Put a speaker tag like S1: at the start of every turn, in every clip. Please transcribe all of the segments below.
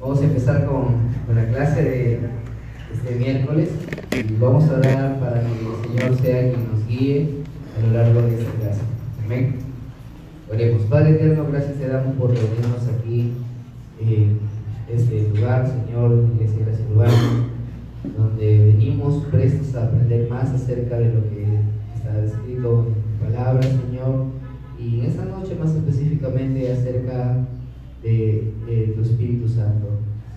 S1: Vamos a empezar con la clase de este miércoles y vamos a orar para que el Señor sea quien nos guíe a lo largo de esta clase. Amén. Oremos. Padre eterno, gracias te damos por reunirnos aquí en este lugar, Señor, iglesia Gracia Urbana, donde venimos prestos a aprender más acerca de lo que está escrito en tu palabra, Señor, y en esta noche más específicamente acerca de tu Espíritu Santo,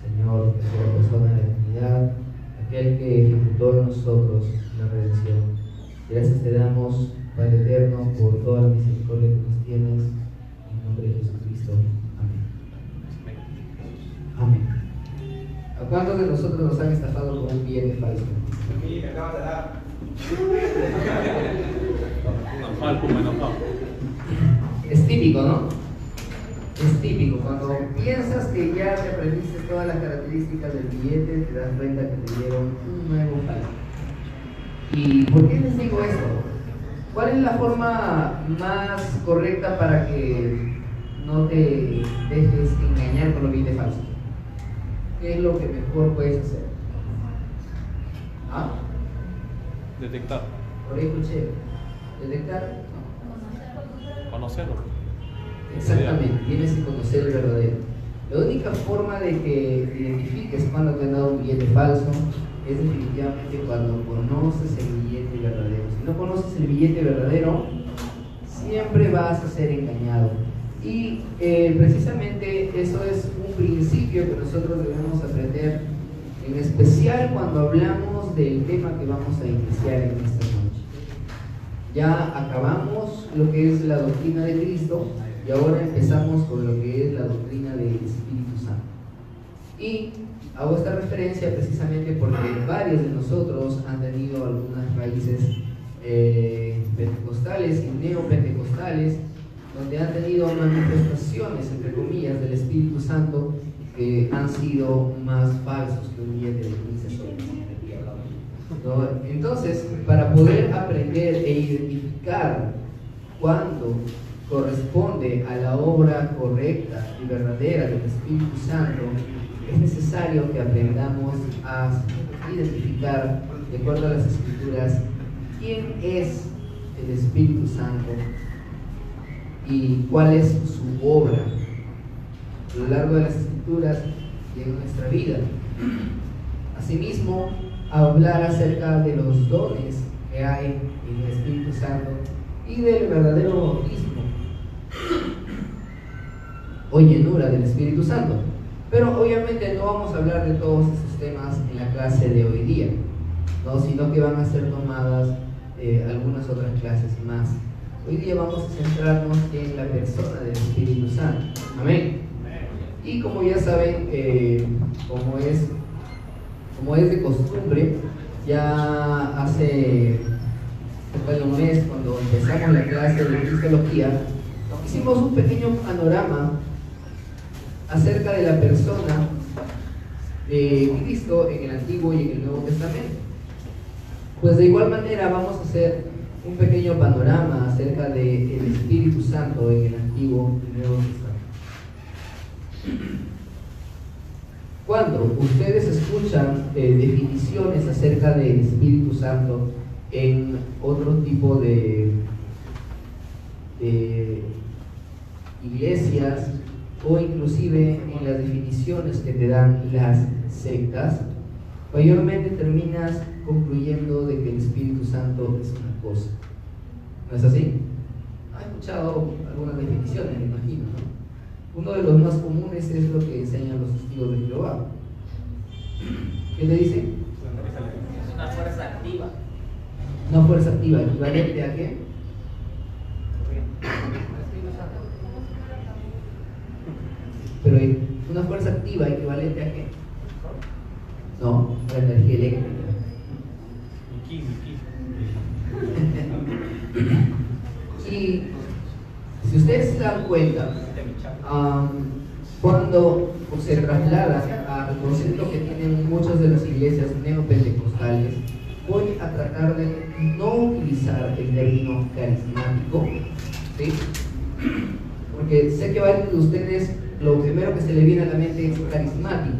S1: Señor, que es la persona de la Trinidad, aquel que ejecutó en nosotros la redención. Gracias te damos, Padre eterno, por toda la misericordia que nos tienes, en nombre de Jesucristo. Amén. Amén. ¿A cuántos de nosotros nos han estafado con un billete falso?
S2: A mí me acabas de dar.
S1: Es típico, ¿no? Es típico. Cuando piensas que ya te aprendiste todas las características del billete, te das cuenta que te dieron un nuevo falso. ¿Y por qué les digo esto? ¿Cuál es la forma más correcta para que no te dejes engañar con los billetes falsos? ¿Qué es lo que mejor puedes hacer? ¿Ah?
S3: Detectar.
S1: Por ahí escuché. ¿Detectar? No.
S3: Conocerlo.
S1: Exactamente, tienes que conocer el verdadero. La única forma de que identifiques cuando te han dado un billete falso es definitivamente cuando conoces el billete verdadero. Si no conoces el billete verdadero, siempre vas a ser engañado. Y precisamente eso es un principio que nosotros debemos aprender, en especial cuando hablamos del tema que vamos a iniciar en esta noche. Ya acabamos lo que es la doctrina de Cristo y ahora empezamos con lo que es la doctrina del Espíritu Santo. Y hago esta referencia precisamente porque varios de nosotros han tenido algunas raíces pentecostales y neopentecostales, donde han tenido manifestaciones, entre comillas, del Espíritu Santo que han sido más falsos que un billete de 15 soles. ¿No? Entonces, para poder aprender e identificar cuándo corresponde a la obra correcta y verdadera del Espíritu Santo, es necesario que aprendamos a identificar, de acuerdo a las Escrituras, quién es el Espíritu Santo y cuál es su obra a lo largo de las Escrituras y en nuestra vida. Asimismo, hablar acerca de los dones que hay en el Espíritu Santo y del verdadero bautismo o llenura del Espíritu Santo. Pero obviamente no vamos a hablar de todos esos temas en la clase de hoy día, ¿no? Sino que van a ser tomadas algunas otras clases más. Hoy día vamos a centrarnos en la persona del Espíritu Santo. Amén. Y como ya saben, como es de costumbre, ya hace un mes, cuando empezamos la clase de Cristología, hicimos un pequeño panorama acerca de la persona de Cristo en el Antiguo y en el Nuevo Testamento. Pues de igual manera vamos a hacer un pequeño panorama acerca del Espíritu Santo en el Antiguo y Nuevo Testamento. Cuando ustedes escuchan definiciones acerca del Espíritu Santo en otro tipo de iglesias o inclusive en las definiciones que te dan las sectas, mayormente terminas concluyendo de que el Espíritu Santo es una cosa. ¿No es así? ¿Has escuchado algunas definiciones, me imagino, ¿no? Uno de los más comunes es lo que enseñan los testigos de Jehová. ¿Qué le dicen?
S4: Es una fuerza activa.
S1: Una fuerza activa, ¿equivalente a qué? Pero una fuerza activa, ¿equivalente a qué? No, a la energía eléctrica. Y si ustedes se dan cuenta, cuando se trasladan al concepto que tienen muchas de las iglesias neopentecostales, voy a tratar de no utilizar el término carismático, ¿sí? Porque sé que varios de ustedes lo primero que se le viene a la mente es carismático.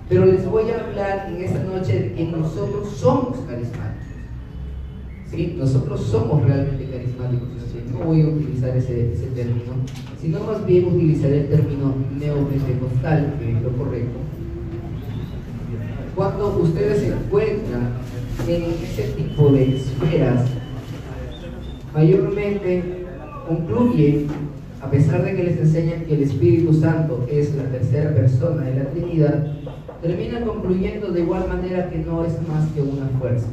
S1: Pero les voy a hablar en esta noche de que nosotros somos carismáticos. ¿Sí? Nosotros somos realmente carismáticos. No voy a utilizar ese término, sino más bien utilizaré el término neopentecostal, que es lo correcto. Cuando ustedes se encuentran en ese tipo de esferas, mayormente concluyen, a pesar de que les enseñan que el Espíritu Santo es la tercera persona de la Trinidad, terminan concluyendo de igual manera que no es más que una fuerza.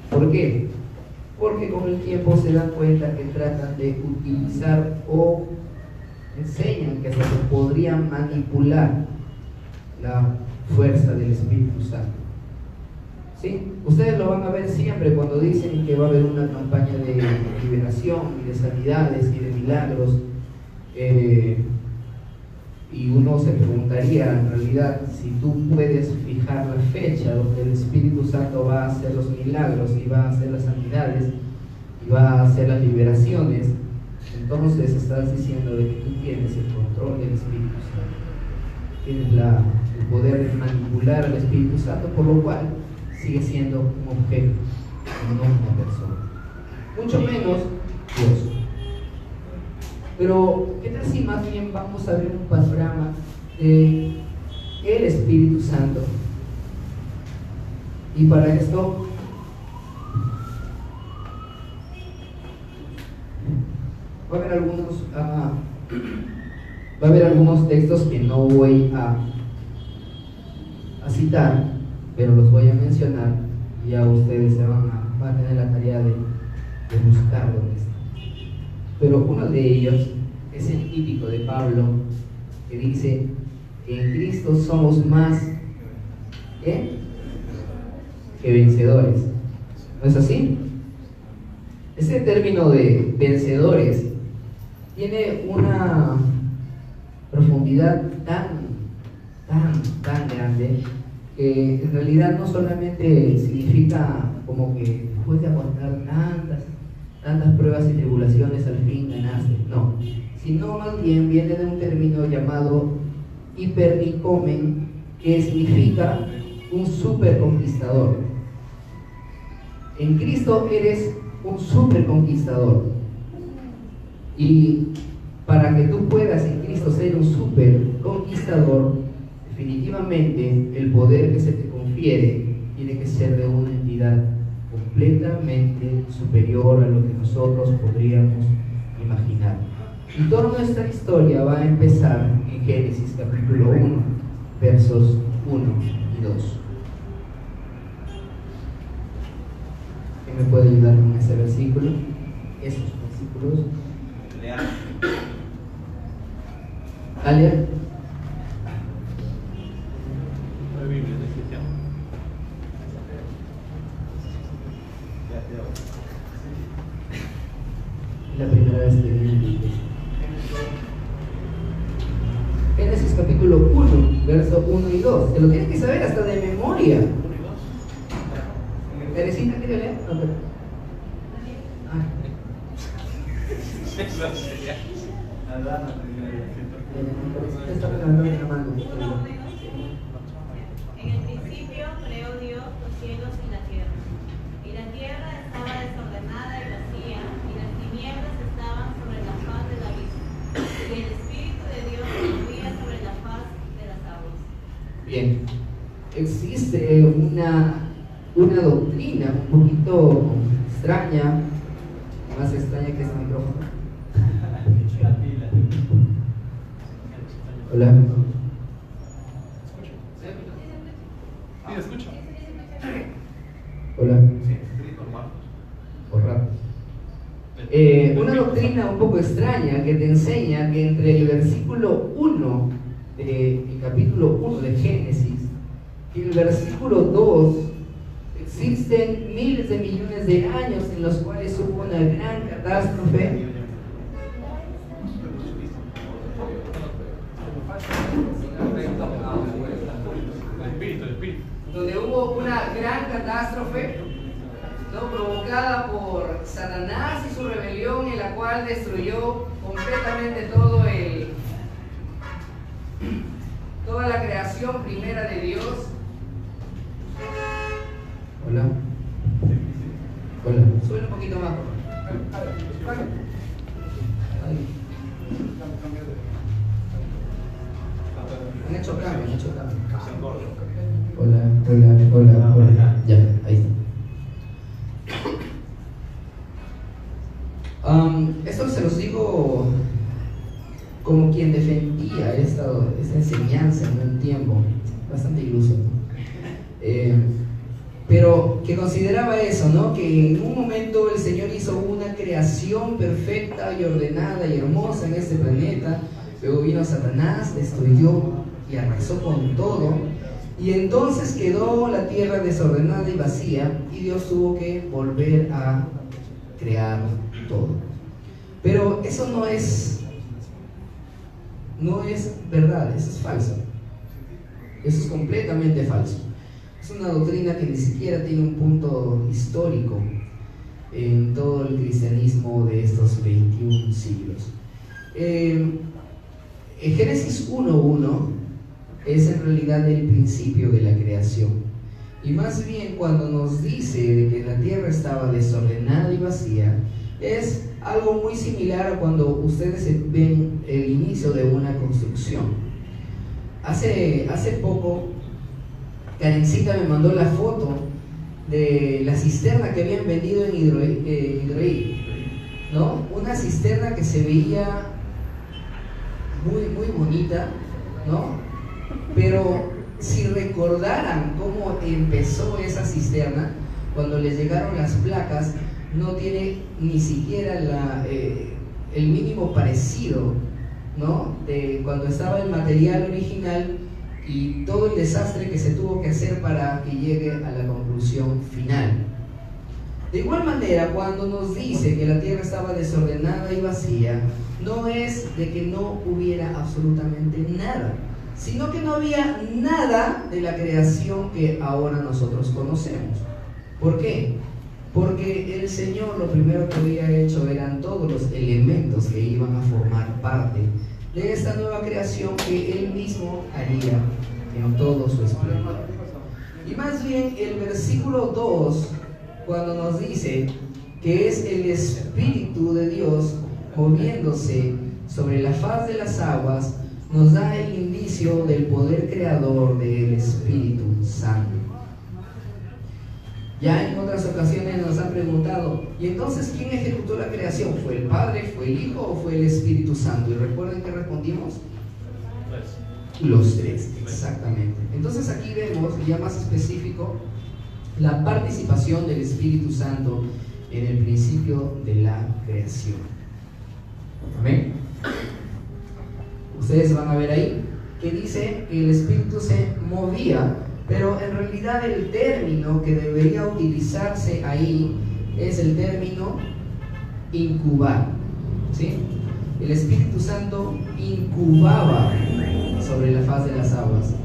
S1: ¿Por qué? Porque con el tiempo se dan cuenta que tratan de utilizar o enseñan que hasta se podría manipular la fuerza del Espíritu Santo. ¿Sí? Ustedes lo van a ver siempre cuando dicen que va a haber una campaña de liberación y de sanidades y de milagros, y uno se preguntaría en realidad si tú puedes fijar la fecha donde el Espíritu Santo va a hacer los milagros y va a hacer las sanidades y va a hacer las liberaciones. Entonces estás diciendo de que tú tienes el control del Espíritu Santo, tienes el poder de manipular al Espíritu Santo, por lo cual sigue siendo un objeto, no una persona, mucho menos Dios. Pero, ¿qué tal si más bien vamos a ver un panorama de el Espíritu Santo? Y para esto va a haber algunos textos que no voy a citar, pero los voy a mencionar y ya ustedes van a tener la tarea de buscar dónde está. Pero uno de ellos es el típico de Pablo, que dice que en Cristo somos más que vencedores. ¿No es así? Ese término de vencedores tiene una profundidad tan grande que en realidad no solamente significa como que después de aguantar tantas pruebas y tribulaciones al fin ganaste, no, sino más bien viene de un término llamado hipernicomen, que significa un superconquistador. En Cristo eres un superconquistador, y para que tú puedas en Cristo ser un superconquistador, definitivamente el poder que se te confiere tiene que ser de una entidad completamente superior a lo que nosotros podríamos imaginar. Y toda nuestra historia va a empezar en Génesis capítulo 1, versos 1 y 2. ¿Quién me puede ayudar con ese versículo? Esos versículos. ¿Alia?
S3: No hay Biblia, no hay cristiano.
S1: La primera vez que viene en la iglesia. Génesis capítulo 1, verso 1 y 2. Te lo tienes que saber hasta de memoria. ¿Teresita quiere leer? No,
S5: En el principio creó Dios los cielos y la tierra. Y la tierra estaba desordenada y vacía, y las tinieblas estaban sobre la faz del abismo. Y el Espíritu de Dios movía sobre la faz de las aguas.
S1: Bien, existe una doctrina un poquito extraña, más extraña que este micrófono. Hola.
S3: Sí, escucha.
S1: Hola. Por ratos. Una doctrina un poco extraña que te enseña que entre el versículo 1 del capítulo 1 de Génesis y el versículo 2 existen miles de millones de años en los cuales hubo una gran catástrofe.
S3: El espíritu.
S1: Donde hubo una gran catástrofe, ¿no?, provocada por Satanás y su rebelión, en la cual destruyó completamente todo toda la creación primera de Dios. Hola. Hola. Sube un poquito más. Ahí. Han hecho cambio, han hecho cambio. Hola. Ya, ahí está. Esto se los digo como quien defendía esta enseñanza en un tiempo bastante iluso, ¿no? Pero que consideraba eso, ¿no? Que en un momento el Señor hizo una creación perfecta y ordenada y hermosa en este planeta. Luego vino Satanás, destruyó y arrasó con todo. Y entonces quedó la tierra desordenada y vacía, y Dios tuvo que volver a crear todo. Pero eso no es verdad, eso es falso. Eso es completamente falso. Es una doctrina que ni siquiera tiene un punto histórico en todo el cristianismo de estos 21 siglos. En Génesis 1:1 es en realidad el principio de la creación. Y más bien cuando nos dice de que la tierra estaba desordenada y vacía, es algo muy similar a cuando ustedes ven el inicio de una construcción. Hace poco, Karencita me mandó la foto de la cisterna que habían vendido en Hidroí, ¿no? Una cisterna que se veía muy bonita, ¿no? Pero si recordaran cómo empezó esa cisterna, cuando les llegaron las placas, no tiene ni siquiera el mínimo parecido, ¿no? De cuando estaba el material original y todo el desastre que se tuvo que hacer para que llegue a la conclusión final. De igual manera, cuando nos dice que la tierra estaba desordenada y vacía, no es de que no hubiera absolutamente nada, sino que no había nada de la creación que ahora nosotros conocemos. ¿Por qué? Porque el Señor lo primero que había hecho eran todos los elementos que iban a formar parte de esta nueva creación que Él mismo haría en todo su esplendor. Y más bien el versículo 2, cuando nos dice que es el Espíritu de Dios moviéndose sobre la faz de las aguas, nos da el indicio del poder creador del Espíritu Santo. Ya en otras ocasiones nos han preguntado, ¿y entonces quién ejecutó la creación? ¿Fue el Padre, fue el Hijo o fue el Espíritu Santo? Y recuerden que respondimos, los tres, exactamente. Entonces aquí vemos, ya más específico, la participación del Espíritu Santo en el principio de la creación. Amén. Ustedes van a ver ahí que dice que el Espíritu se movía, pero en realidad el término que debería utilizarse ahí es el término incubar, ¿sí? El Espíritu Santo incubaba sobre la faz de las aguas,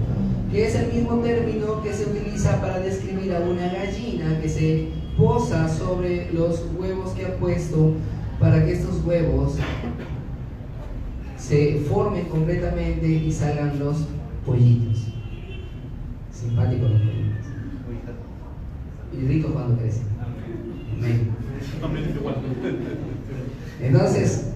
S1: que es el mismo término que se utiliza para describir a una gallina que se posa sobre los huevos que ha puesto para que estos huevos se formen completamente y salgan los pollitos. Simpáticos los pollitos. Y ricos cuando crecen. Amén. Entonces,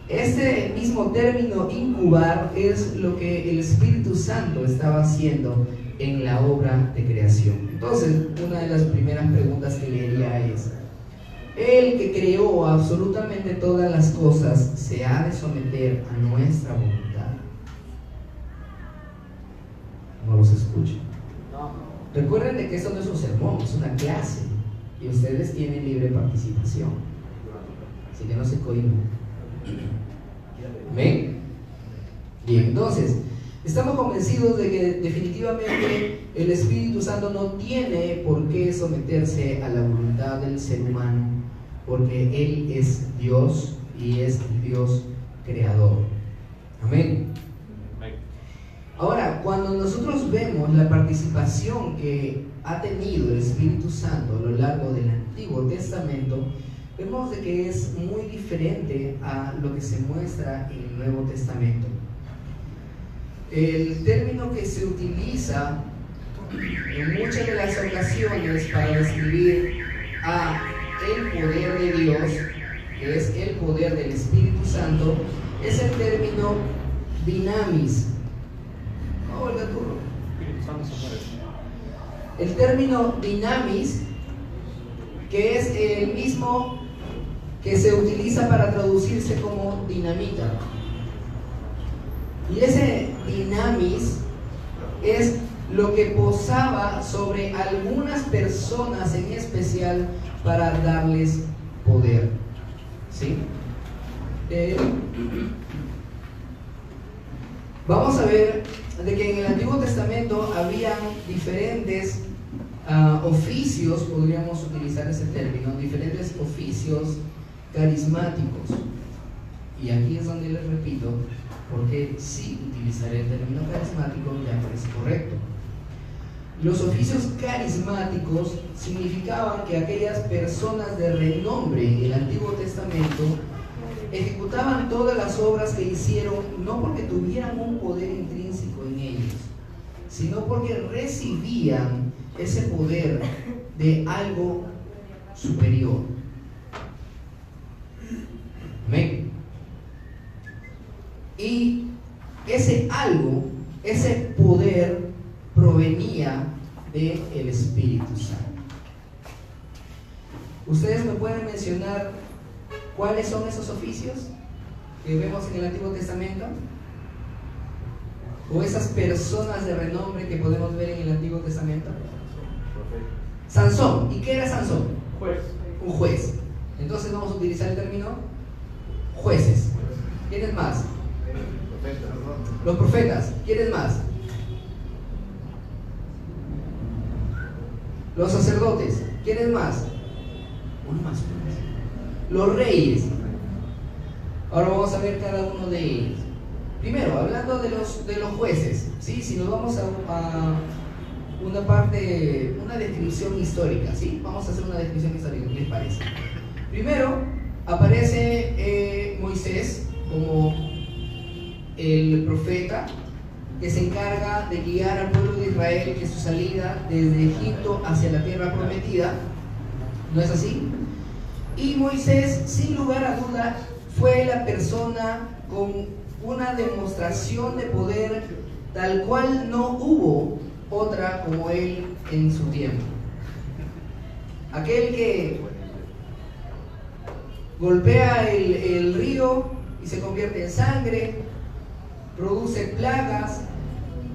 S1: este mismo término incubar es lo que el Espíritu Santo estaba haciendo en la obra de creación. Entonces, una de las primeras preguntas que le haría es: el que creó absolutamente todas las cosas, ¿se ha de someter a nuestra voluntad? No los escucho. Recuerden de que esto no es un sermón, es una clase, y ustedes tienen libre participación, así que no se cohiban. ¿Amén? Bien, entonces, estamos convencidos de que definitivamente el Espíritu Santo no tiene por qué someterse a la voluntad del ser humano, porque Él es Dios y es Dios creador. Amén. Ahora, cuando nosotros vemos la participación que ha tenido el Espíritu Santo a lo largo del Antiguo Testamento, vemos de que es muy diferente a lo que se muestra en el Nuevo Testamento. el término que se utiliza en muchas de las ocasiones para describir a el poder de Dios, que es el poder del Espíritu Santo, es el término dinamis. ¿No, Olga Turro?
S3: Espíritu Santo se muere.
S1: El término dinamis, que es el mismo que se utiliza para traducirse como dinamita. Y ese dinamis es lo que posaba sobre algunas personas en especial para darles poder. ¿Sí? Vamos a ver de que en el Antiguo Testamento habían diferentes oficios, podríamos utilizar ese término, diferentes oficios carismáticos. Y aquí es donde les repito, porque sí utilizaré el término carismático, ya que es correcto. Los oficios carismáticos significaban que aquellas personas de renombre en el Antiguo Testamento ejecutaban todas las obras que hicieron no porque tuvieran un poder intrínseco en ellos, sino porque recibían ese poder de algo superior. ¿Amén? Y ese algo, ese poder provenía del Espíritu Santo. ¿Ustedes me pueden mencionar cuáles son esos oficios que vemos en el Antiguo Testamento? ¿O esas personas de renombre que podemos ver en el Antiguo Testamento? Sansón. ¿Y qué era Sansón?
S2: Juez.
S1: Un juez. Entonces vamos a utilizar el término jueces. ¿Quiénes más? Los profetas. ¿Quiénes más? Los sacerdotes. ¿Quiénes más? Uno más. Los reyes. Ahora vamos a ver cada uno de ellos. Primero, hablando de los jueces, ¿sí? Si nos vamos a una parte, una descripción histórica, ¿sí? Vamos a hacer una descripción histórica, ¿qué les parece? Primero, aparece Moisés como el profeta que se encarga de guiar al pueblo de Israel en su salida desde Egipto hacia la tierra prometida. ¿No es así? Y Moisés, sin lugar a duda, fue la persona con una demostración de poder tal cual no hubo otra como él en su tiempo. Aquel que golpea el río y se convierte en sangre, produce plagas,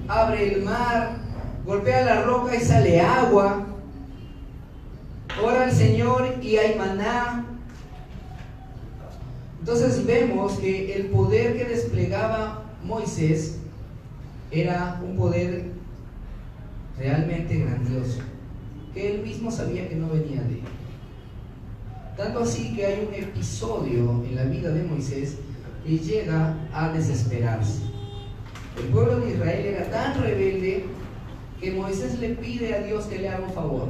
S1: abre el mar, golpea la roca y sale agua, ora al Señor y hay maná. Entonces vemos que el poder que desplegaba Moisés era un poder realmente grandioso, que él mismo sabía que no venía de él. Tanto así que hay un episodio en la vida de Moisés que llega a desesperarse. El pueblo de Israel era tan rebelde que Moisés le pide a Dios que le haga un favor.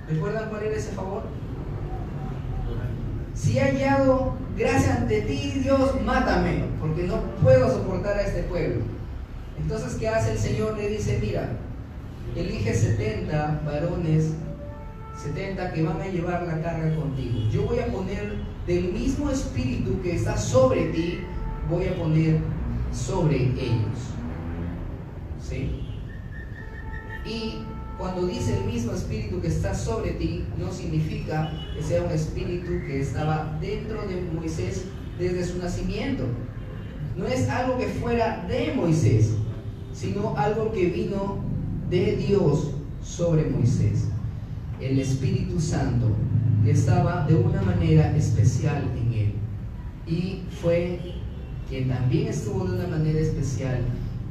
S1: ¿Recuerdan cuál era ese favor? Si he hallado gracia ante ti, Dios, mátame, porque no puedo soportar a este pueblo. Entonces, ¿qué hace el Señor? Le dice, mira, elige 70 varones, 70 que van a llevar la carga contigo. Yo voy a poner del mismo espíritu que está sobre ti, voy a poner sobre ellos. ¿Sí? Y cuando dice el mismo espíritu que está sobre ti, no significa que sea un espíritu que estaba dentro de Moisés desde su nacimiento. No es algo que fuera de Moisés, sino algo que vino de Dios sobre Moisés. El Espíritu Santo estaba de una manera especial en él. Y fue que también estuvo de una manera especial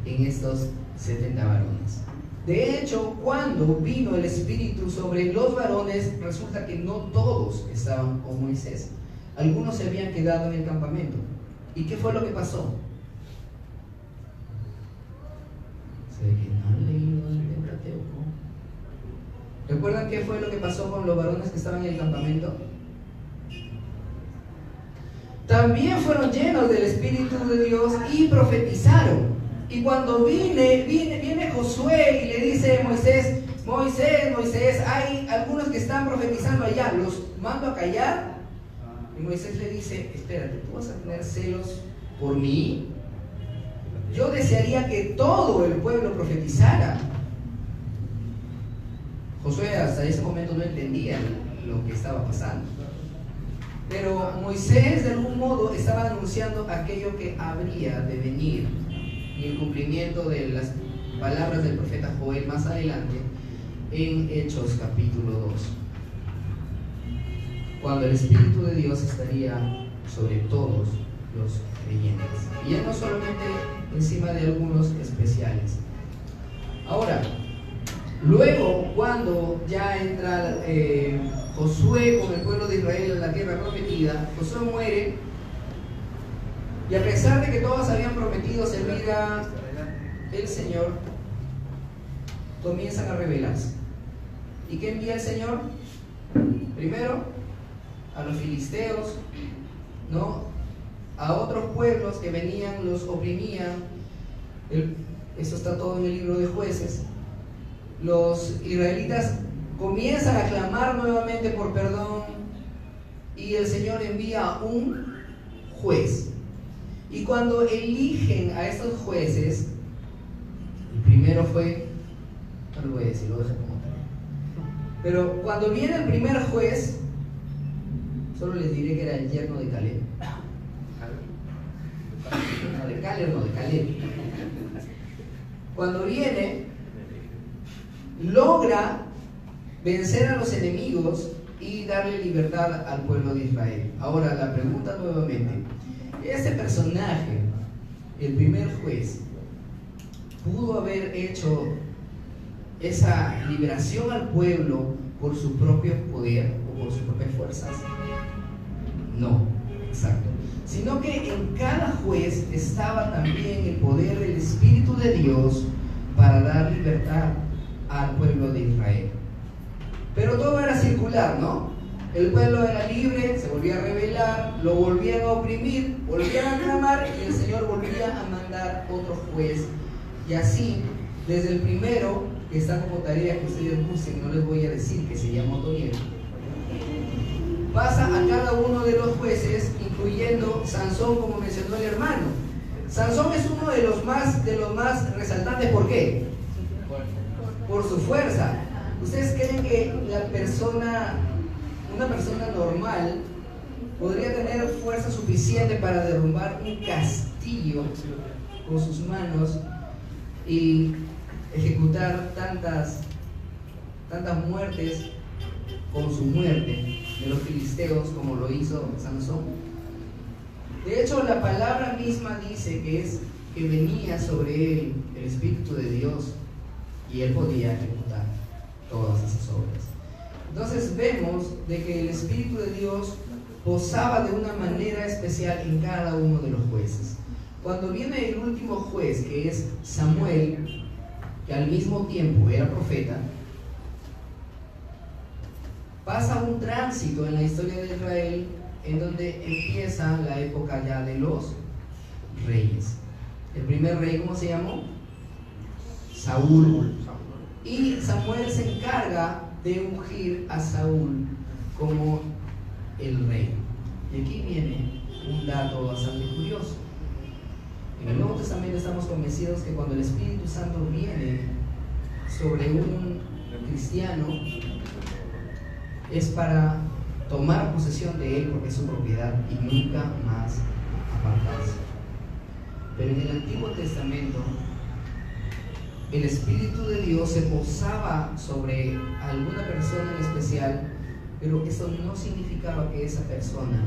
S1: en estos 70 varones. De hecho, cuando vino el Espíritu sobre los varones, resulta que no todos estaban con Moisés. Algunos se habían quedado en el campamento. ¿Y qué fue lo que pasó? Se ve que no han leído el Pentateuco. ¿Recuerdan qué fue lo que pasó con los varones que estaban en el campamento? También fueron llenos del Espíritu de Dios y profetizaron. Y cuando viene Josué y le dice a Moisés, hay algunos que están profetizando allá, los mando a callar. Y Moisés le dice, espérate, ¿tú vas a tener celos por mí? Yo desearía que todo el pueblo profetizara. Josué hasta ese momento no entendía lo que estaba pasando. Pero Moisés de algún modo estaba anunciando aquello que habría de venir y el cumplimiento de las palabras del profeta Joel más adelante en Hechos capítulo 2, cuando el Espíritu de Dios estaría sobre todos los creyentes, y ya no solamente encima de algunos especiales. Ahora, luego cuando ya entra Josué con el pueblo de Israel en la tierra prometida, Josué muere, y a pesar de que todos habían prometido servir al Señor, comienzan a rebelarse. ¿Y qué envía el Señor? Primero a los filisteos, ¿no? A otros pueblos que venían, los oprimían. Eso está todo en el libro de Jueces. Los israelitas comienzan a clamar nuevamente por perdón, y el Señor envía un juez. Y cuando eligen a estos jueces, el primero fue, no lo voy a decir, lo dejo como tal. Pero cuando viene el primer juez, solo les diré que era el yerno de Caleb. No, de Caleb, no, de Caleb. Cuando viene, logra vencer a los enemigos y darle libertad al pueblo de Israel. Ahora la pregunta nuevamente, ¿este personaje, el primer juez, pudo haber hecho esa liberación al pueblo por su propio poder o por sus propias fuerzas? No, exacto. Sino que en cada juez estaba también el poder del Espíritu de Dios para dar libertad al pueblo de Israel. Pero todo era circular, ¿no? El pueblo era libre, se volvía a rebelar, lo volvían a oprimir, volvían a clamar, y el Señor volvía a mandar otro juez. Y así, desde el primero, que está como tarea que ustedes busquen, no les voy a decir, que se llama Otoniel, pasa a cada uno de los jueces, incluyendo Sansón, como mencionó el hermano. Sansón es uno de los más resaltantes. ¿Por qué? Por su fuerza. ¿Ustedes creen que una persona normal podría tener fuerza suficiente para derrumbar un castillo con sus manos y ejecutar tantas muertes con su muerte de los filisteos como lo hizo Sansón? De hecho, la palabra misma dice que venía sobre él el Espíritu de Dios y él podía ejecutar todas esas obras. Entonces vemos de que el Espíritu de Dios posaba de una manera especial en cada uno de los jueces. Cuando viene el último juez, que es Samuel, que al mismo tiempo era profeta, pasa un tránsito en la historia de Israel en donde empieza la época ya de los reyes. El primer rey, ¿cómo se llamó? Saúl. Y Samuel se encarga de ungir a Saúl como el rey. Y aquí viene un dato bastante curioso. En el Nuevo Testamento estamos convencidos que cuando el Espíritu Santo viene sobre un cristiano, es para tomar posesión de él porque es su propiedad y nunca más apartarse. Pero en el Antiguo Testamento, el Espíritu de Dios se posaba sobre alguna persona en especial, pero eso no significaba que esa persona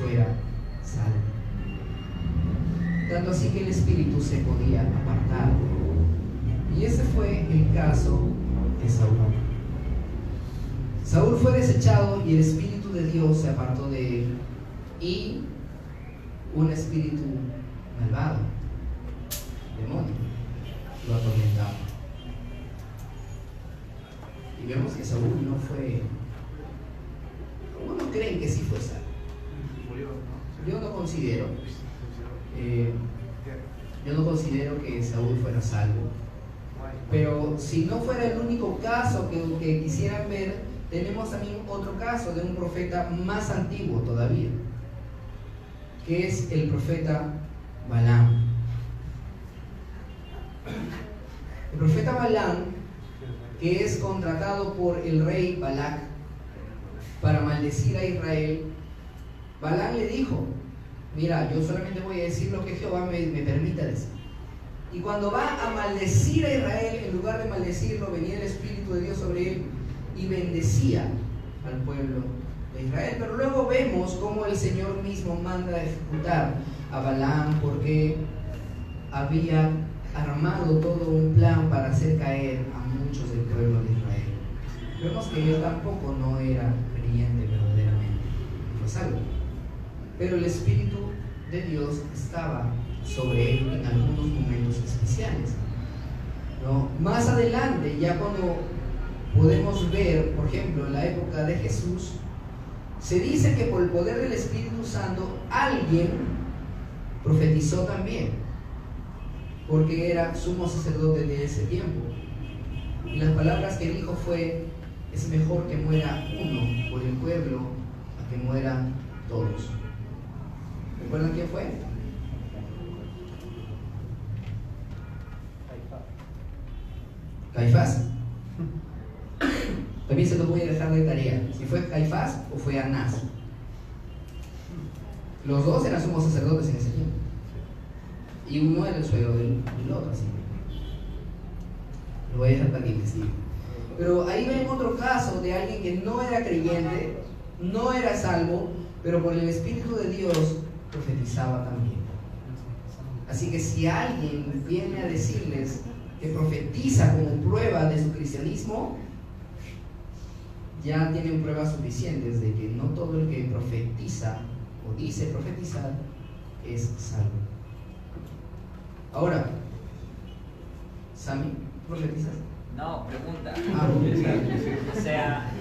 S1: fuera salva. Tanto así que el Espíritu se podía apartar. Y ese fue el caso de Saúl. Saúl fue desechado y el Espíritu de Dios se apartó de él, y un espíritu malvado, demonio, lo atormentaba. Y vemos que Saúl no fue. ¿Cómo no creen que sí fue salvo? Yo no considero. yo no considero que Saúl fuera salvo. Pero si no fuera el único caso que quisieran ver, tenemos también otro caso de un profeta más antiguo todavía, que es el profeta Balaam. El profeta Balaam, que es contratado por el rey Balac para maldecir a Israel, Balaam le dijo: mira, yo solamente voy a decir lo que Jehová me permita decir. Y cuando va a maldecir a Israel, en lugar de maldecirlo, venía el Espíritu de Dios sobre él y bendecía al pueblo de Israel. Pero luego vemos cómo el Señor mismo manda a ejecutar a Balaam, porque había armado todo un plan para hacer caer a muchos del pueblo de Israel. Vemos que él tampoco no era creyente verdaderamente, fue salvo. Pero el Espíritu de Dios estaba sobre él en algunos momentos especiales, ¿no? Más adelante, ya cuando podemos ver, por ejemplo, en la época de Jesús, se dice que por el poder del Espíritu Santo alguien profetizó también, porque era sumo sacerdote de ese tiempo. Y las palabras que dijo fue: es mejor que muera uno por el pueblo a que mueran todos. ¿Recuerdan quién fue? Caifás. También se lo voy a dejar de tarea. Si fue Caifás o fue Anás. Los dos eran sumos sacerdotes en ese tiempo. Y uno era el suegro del otro, así. Lo voy a dejar para que investigue. Pero ahí ven otro caso de alguien que no era creyente, no era salvo, pero por el Espíritu de Dios profetizaba también. Así que si alguien viene a decirles que profetiza como prueba de su cristianismo, ya tienen pruebas suficientes de que no todo el que profetiza o dice profetizar es salvo. Ahora, Sammy, ¿profetizas?
S4: No, pregunta.
S1: Ah,
S4: O sea,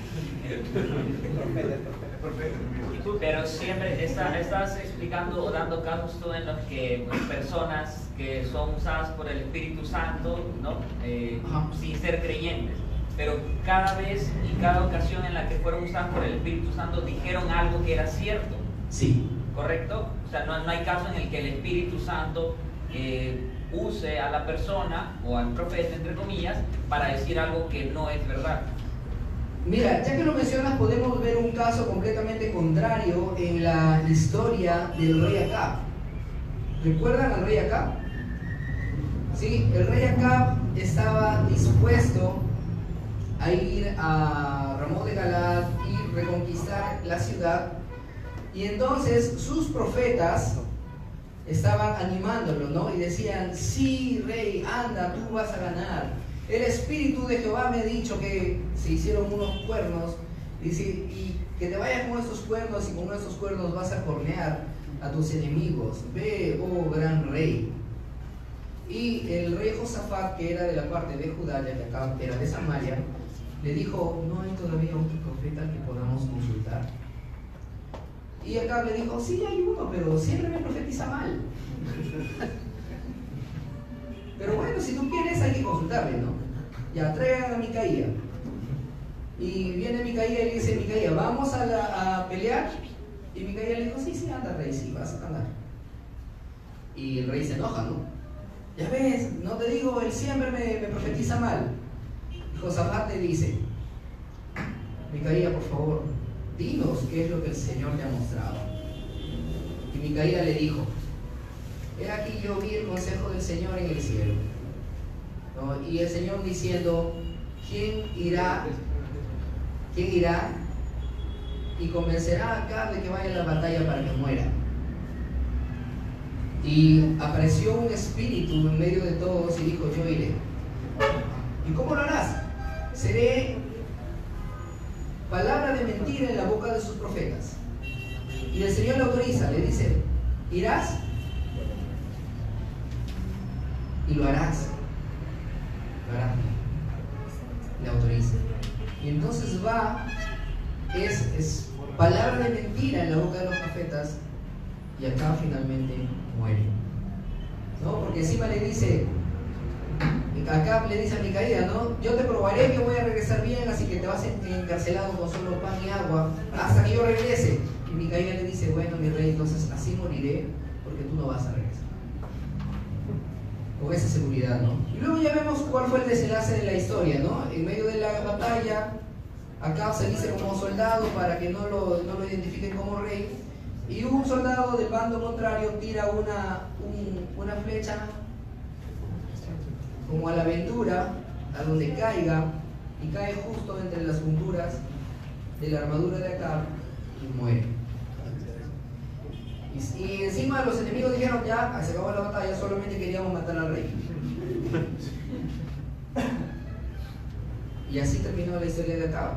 S4: pero siempre estás explicando o dando casos tú en los que personas que son usadas por el Espíritu Santo, ¿no? Sin ser creyentes, pero cada vez y cada ocasión en la que fueron usadas por el Espíritu Santo dijeron algo que era cierto.
S1: Sí.
S4: ¿Correcto? O sea, no hay caso en el que el Espíritu Santo use a la persona o al profeta, entre comillas, para decir algo que no es verdad.
S1: Mira, ya que lo mencionas, podemos ver un caso completamente contrario en la historia del rey Acab. ¿Recuerdan al rey Acab? Sí, el rey Acab estaba dispuesto a ir a Ramón de Galaad y reconquistar la ciudad, y entonces sus profetas estaban animándolo, ¿no? Y decían: sí, rey, anda, tú vas a ganar. El Espíritu de Jehová me ha dicho que se hicieron unos cuernos, dice, y que te vayas con estos cuernos, y con estos cuernos vas a cornear a tus enemigos. Ve, oh gran rey. Y el rey Josafat, que era de la parte de Judá, ya que acá era de Samaria, le dijo: no hay todavía otro profeta que podamos consultar. Y acá le dijo: sí, hay uno, pero siempre me profetiza mal. Pero bueno, si tú quieres, hay que consultarle, ¿no? Ya, traigan a Micaía. Y viene Micaía y le dice: Micaía, ¿vamos a pelear? Y Micaía le dijo: sí, anda, rey, sí, vas a ganar. Y el rey se enoja, ¿no? Ya ves, no te digo, él siempre me profetiza mal. Y Josafat le dice: Micaía, por favor, dinos qué es lo que el Señor te ha mostrado. Y Micaía le dijo: he aquí, yo vi el consejo del Señor en el cielo, ¿no? Y el Señor diciendo: ¿quién irá y convencerá a Acab de que vaya a la batalla para que muera? Y apareció un espíritu en medio de todos y dijo: yo iré. ¿Y cómo lo harás? Seré palabra de mentira en la boca de sus profetas. Y el Señor le autoriza, le dice: irás y lo harás. Lo harás. Le autoriza. Y entonces va, es palabra de mentira en la boca de los profetas, y acá finalmente muere. ¿no? Porque encima le dice, Acab le dice a Micaía, ¿no? Yo te probaré que voy a regresar bien, así que te vas encarcelado con solo pan y agua hasta que yo regrese. Y Micaía le dice, bueno, mi rey, entonces así moriré porque tú no vas a regresar. Con esa seguridad, ¿no? Y luego ya vemos cuál fue el desenlace de la historia, ¿no? En medio de la batalla, Acab se dice como soldado para que no lo identifiquen como rey. Y un soldado del bando contrario tira una flecha como a la aventura, a donde caiga, y cae justo entre las junturas de la armadura de Acab y muere. Y encima los enemigos dijeron, ya, se acabó la batalla, solamente queríamos matar al rey. Y así terminó la historia de Acab.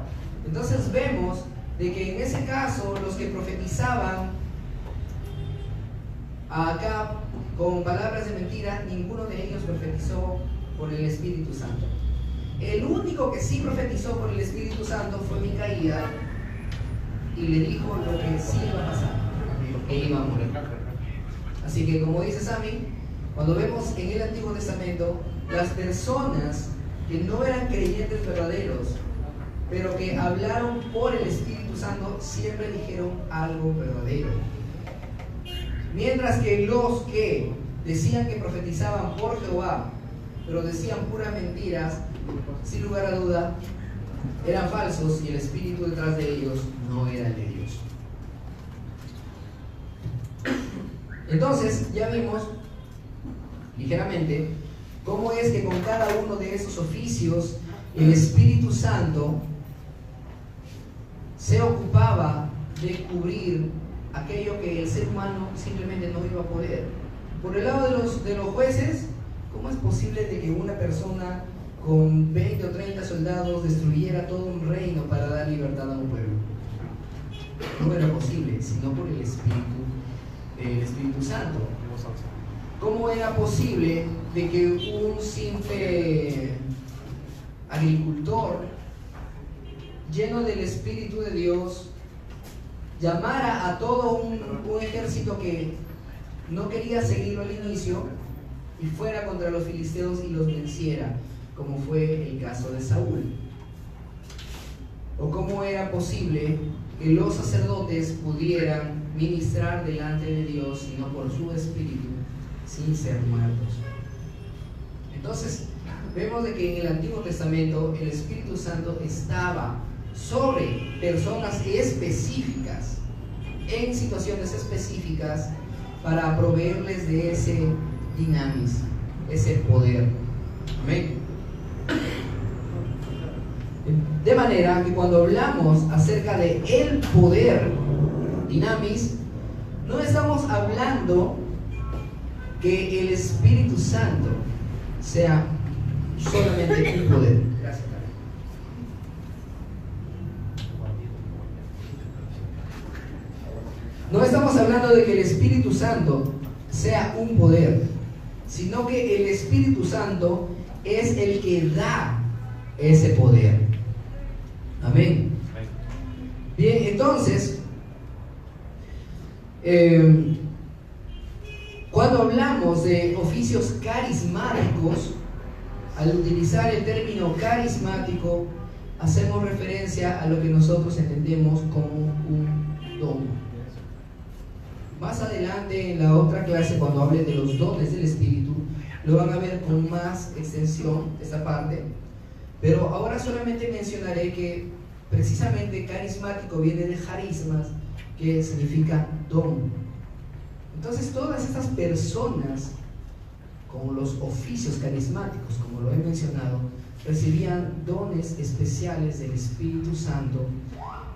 S1: Entonces vemos de que en ese caso los que profetizaban a Acab con palabras de mentira, ninguno de ellos profetizó por el Espíritu Santo. El único que sí profetizó por el Espíritu Santo fue Micaía, y le dijo lo que sí iba a pasar, que iba a morir. Así que, como dice Sammy, cuando vemos en el Antiguo Testamento las personas que no eran creyentes verdaderos, pero que hablaron por el Espíritu Santo, siempre dijeron algo verdadero. Mientras que los que decían que profetizaban por Jehová, pero decían puras mentiras, sin lugar a duda, eran falsos y el espíritu detrás de ellos no era el de Dios. Entonces, ya vimos ligeramente cómo es que con cada uno de esos oficios el Espíritu Santo se ocupaba de cubrir aquello que el ser humano simplemente no iba a poder. Por el lado de los jueces, ¿cómo es posible de que una persona con 20 o 30 soldados destruyera todo un reino para dar libertad a un pueblo? No era posible, sino por el Espíritu Santo. ¿Cómo era posible de que un simple agricultor lleno del Espíritu de Dios llamara a todo un ejército que no quería seguirlo al inicio y fuera contra los filisteos y los venciera, como fue el caso de Saúl? ¿O cómo era posible que los sacerdotes pudieran ministrar delante de Dios y no por su espíritu, sin ser muertos? Entonces vemos de que en el Antiguo Testamento el Espíritu Santo estaba sobre personas específicas, en situaciones específicas, para proveerles de ese dinamis, ese poder. Amén. De manera que cuando hablamos acerca de el poder dinamis, no estamos hablando que el Espíritu Santo sea solamente un poder. Gracias. No estamos hablando de que el Espíritu Santo sea un poder, sino que el Espíritu Santo es el que da ese poder. Amén. Bien, entonces, cuando hablamos de oficios carismáticos, al utilizar el término carismático, hacemos referencia a lo que nosotros entendemos como un don. Más adelante en la otra clase, cuando hable de los dones del Espíritu, lo van a ver con más extensión esta parte, pero ahora solamente mencionaré que precisamente carismático viene de charismas, que significa don. Entonces todas estas personas con los oficios carismáticos, como lo he mencionado, recibían dones especiales del Espíritu Santo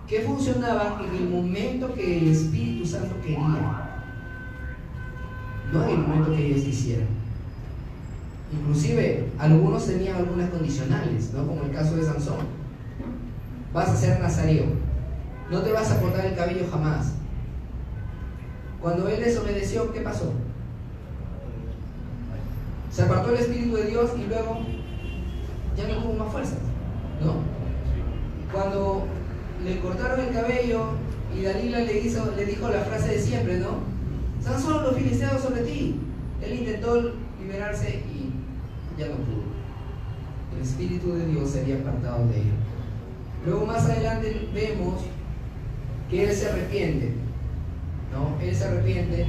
S1: que funcionaban en el momento que el Espíritu Santo quería, no en el momento que ellos quisieran. Inclusive algunos tenían algunas condicionales, ¿no? Como el caso de Sansón. Vas a ser nazareo, no te vas a cortar el cabello jamás. Cuando él desobedeció, ¿qué pasó? Se apartó el Espíritu de Dios y luego ya no tuvo más fuerza, ¿no? Cuando le cortaron el cabello y Dalila le dijo la frase de siempre, ¿no? Sansón, los filisteos sobre ti. Él intentó liberarse y ya no pudo. El Espíritu de Dios se había apartado de él. Luego más adelante vemos que él se arrepiente, ¿no? Él se arrepiente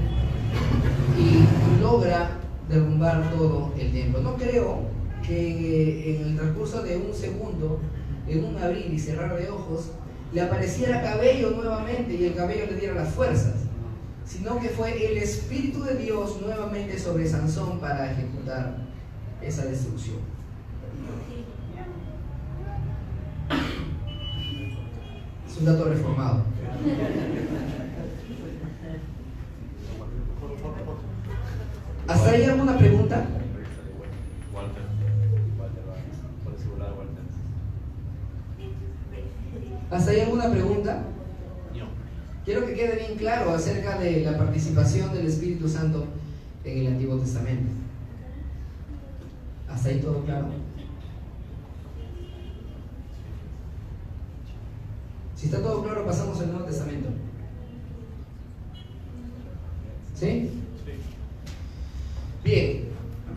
S1: y logra derrumbar todo el templo. No creo que en el transcurso de un segundo, en un abrir y cerrar de ojos, le apareciera cabello nuevamente y el cabello le diera las fuerzas, sino que fue el Espíritu de Dios nuevamente sobre Sansón para ejecutar esa destrucción. Es un dato reformado. ¿Hasta ahí alguna pregunta?
S3: Walter. Por ese lado, Walter.
S1: ¿Hasta ahí alguna pregunta?
S3: No.
S1: Quiero que quede bien claro acerca de la participación del Espíritu Santo en el Antiguo Testamento. ¿Hasta ahí todo claro? Si está todo claro, pasamos al Nuevo Testamento. ¿Sí?
S3: Sí.
S1: Bien,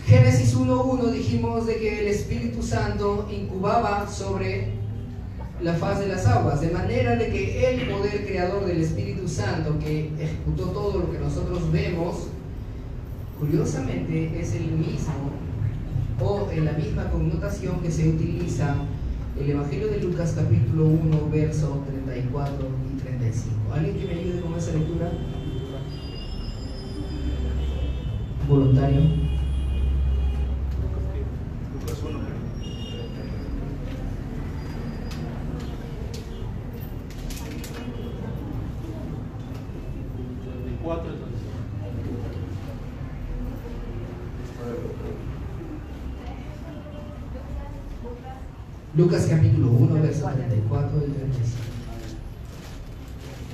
S1: Génesis 1.1 dijimos de que el Espíritu Santo incubaba sobre la faz de las aguas, de manera de que el poder creador del Espíritu Santo que ejecutó todo lo que nosotros vemos, curiosamente es el mismo o en la misma connotación que se utiliza el Evangelio de Lucas capítulo 1 versos 34 y 35. ¿Alguien que me ayude con esa lectura? Voluntario.
S3: Lucas 1.
S1: Lucas capítulo 1, versos 34 y 35.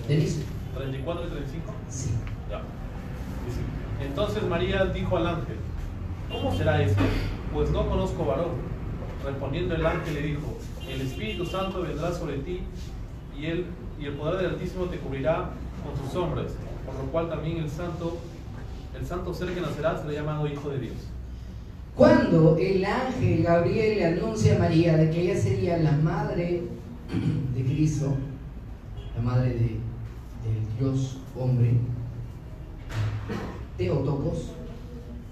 S1: ¿Denis?
S3: 34 y 35.
S1: Sí.
S3: Ya. Dice, entonces María dijo al ángel, ¿cómo será esto? Pues no conozco varón. Respondiendo el ángel le dijo, el Espíritu Santo vendrá sobre ti y el poder del Altísimo te cubrirá con sus sombras, por lo cual también el santo ser que nacerá será llamado Hijo de Dios.
S1: Cuando el ángel Gabriel le anuncia a María de que ella sería la madre de Cristo, la madre del Dios hombre, Teotocos,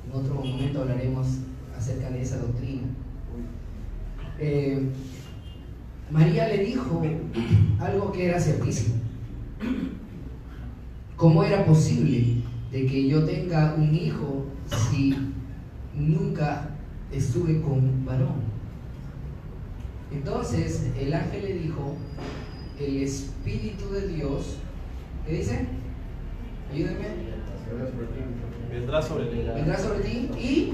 S1: en otro momento hablaremos acerca de esa doctrina. María le dijo algo que era ciertísimo. ¿Cómo era posible de que yo tenga un hijo si nunca estuve con varón? Entonces el ángel le dijo, el Espíritu de Dios, ¿qué dice? Ayúdenme.
S3: Vendrá sobre ti.
S1: Vendrá sobre ti y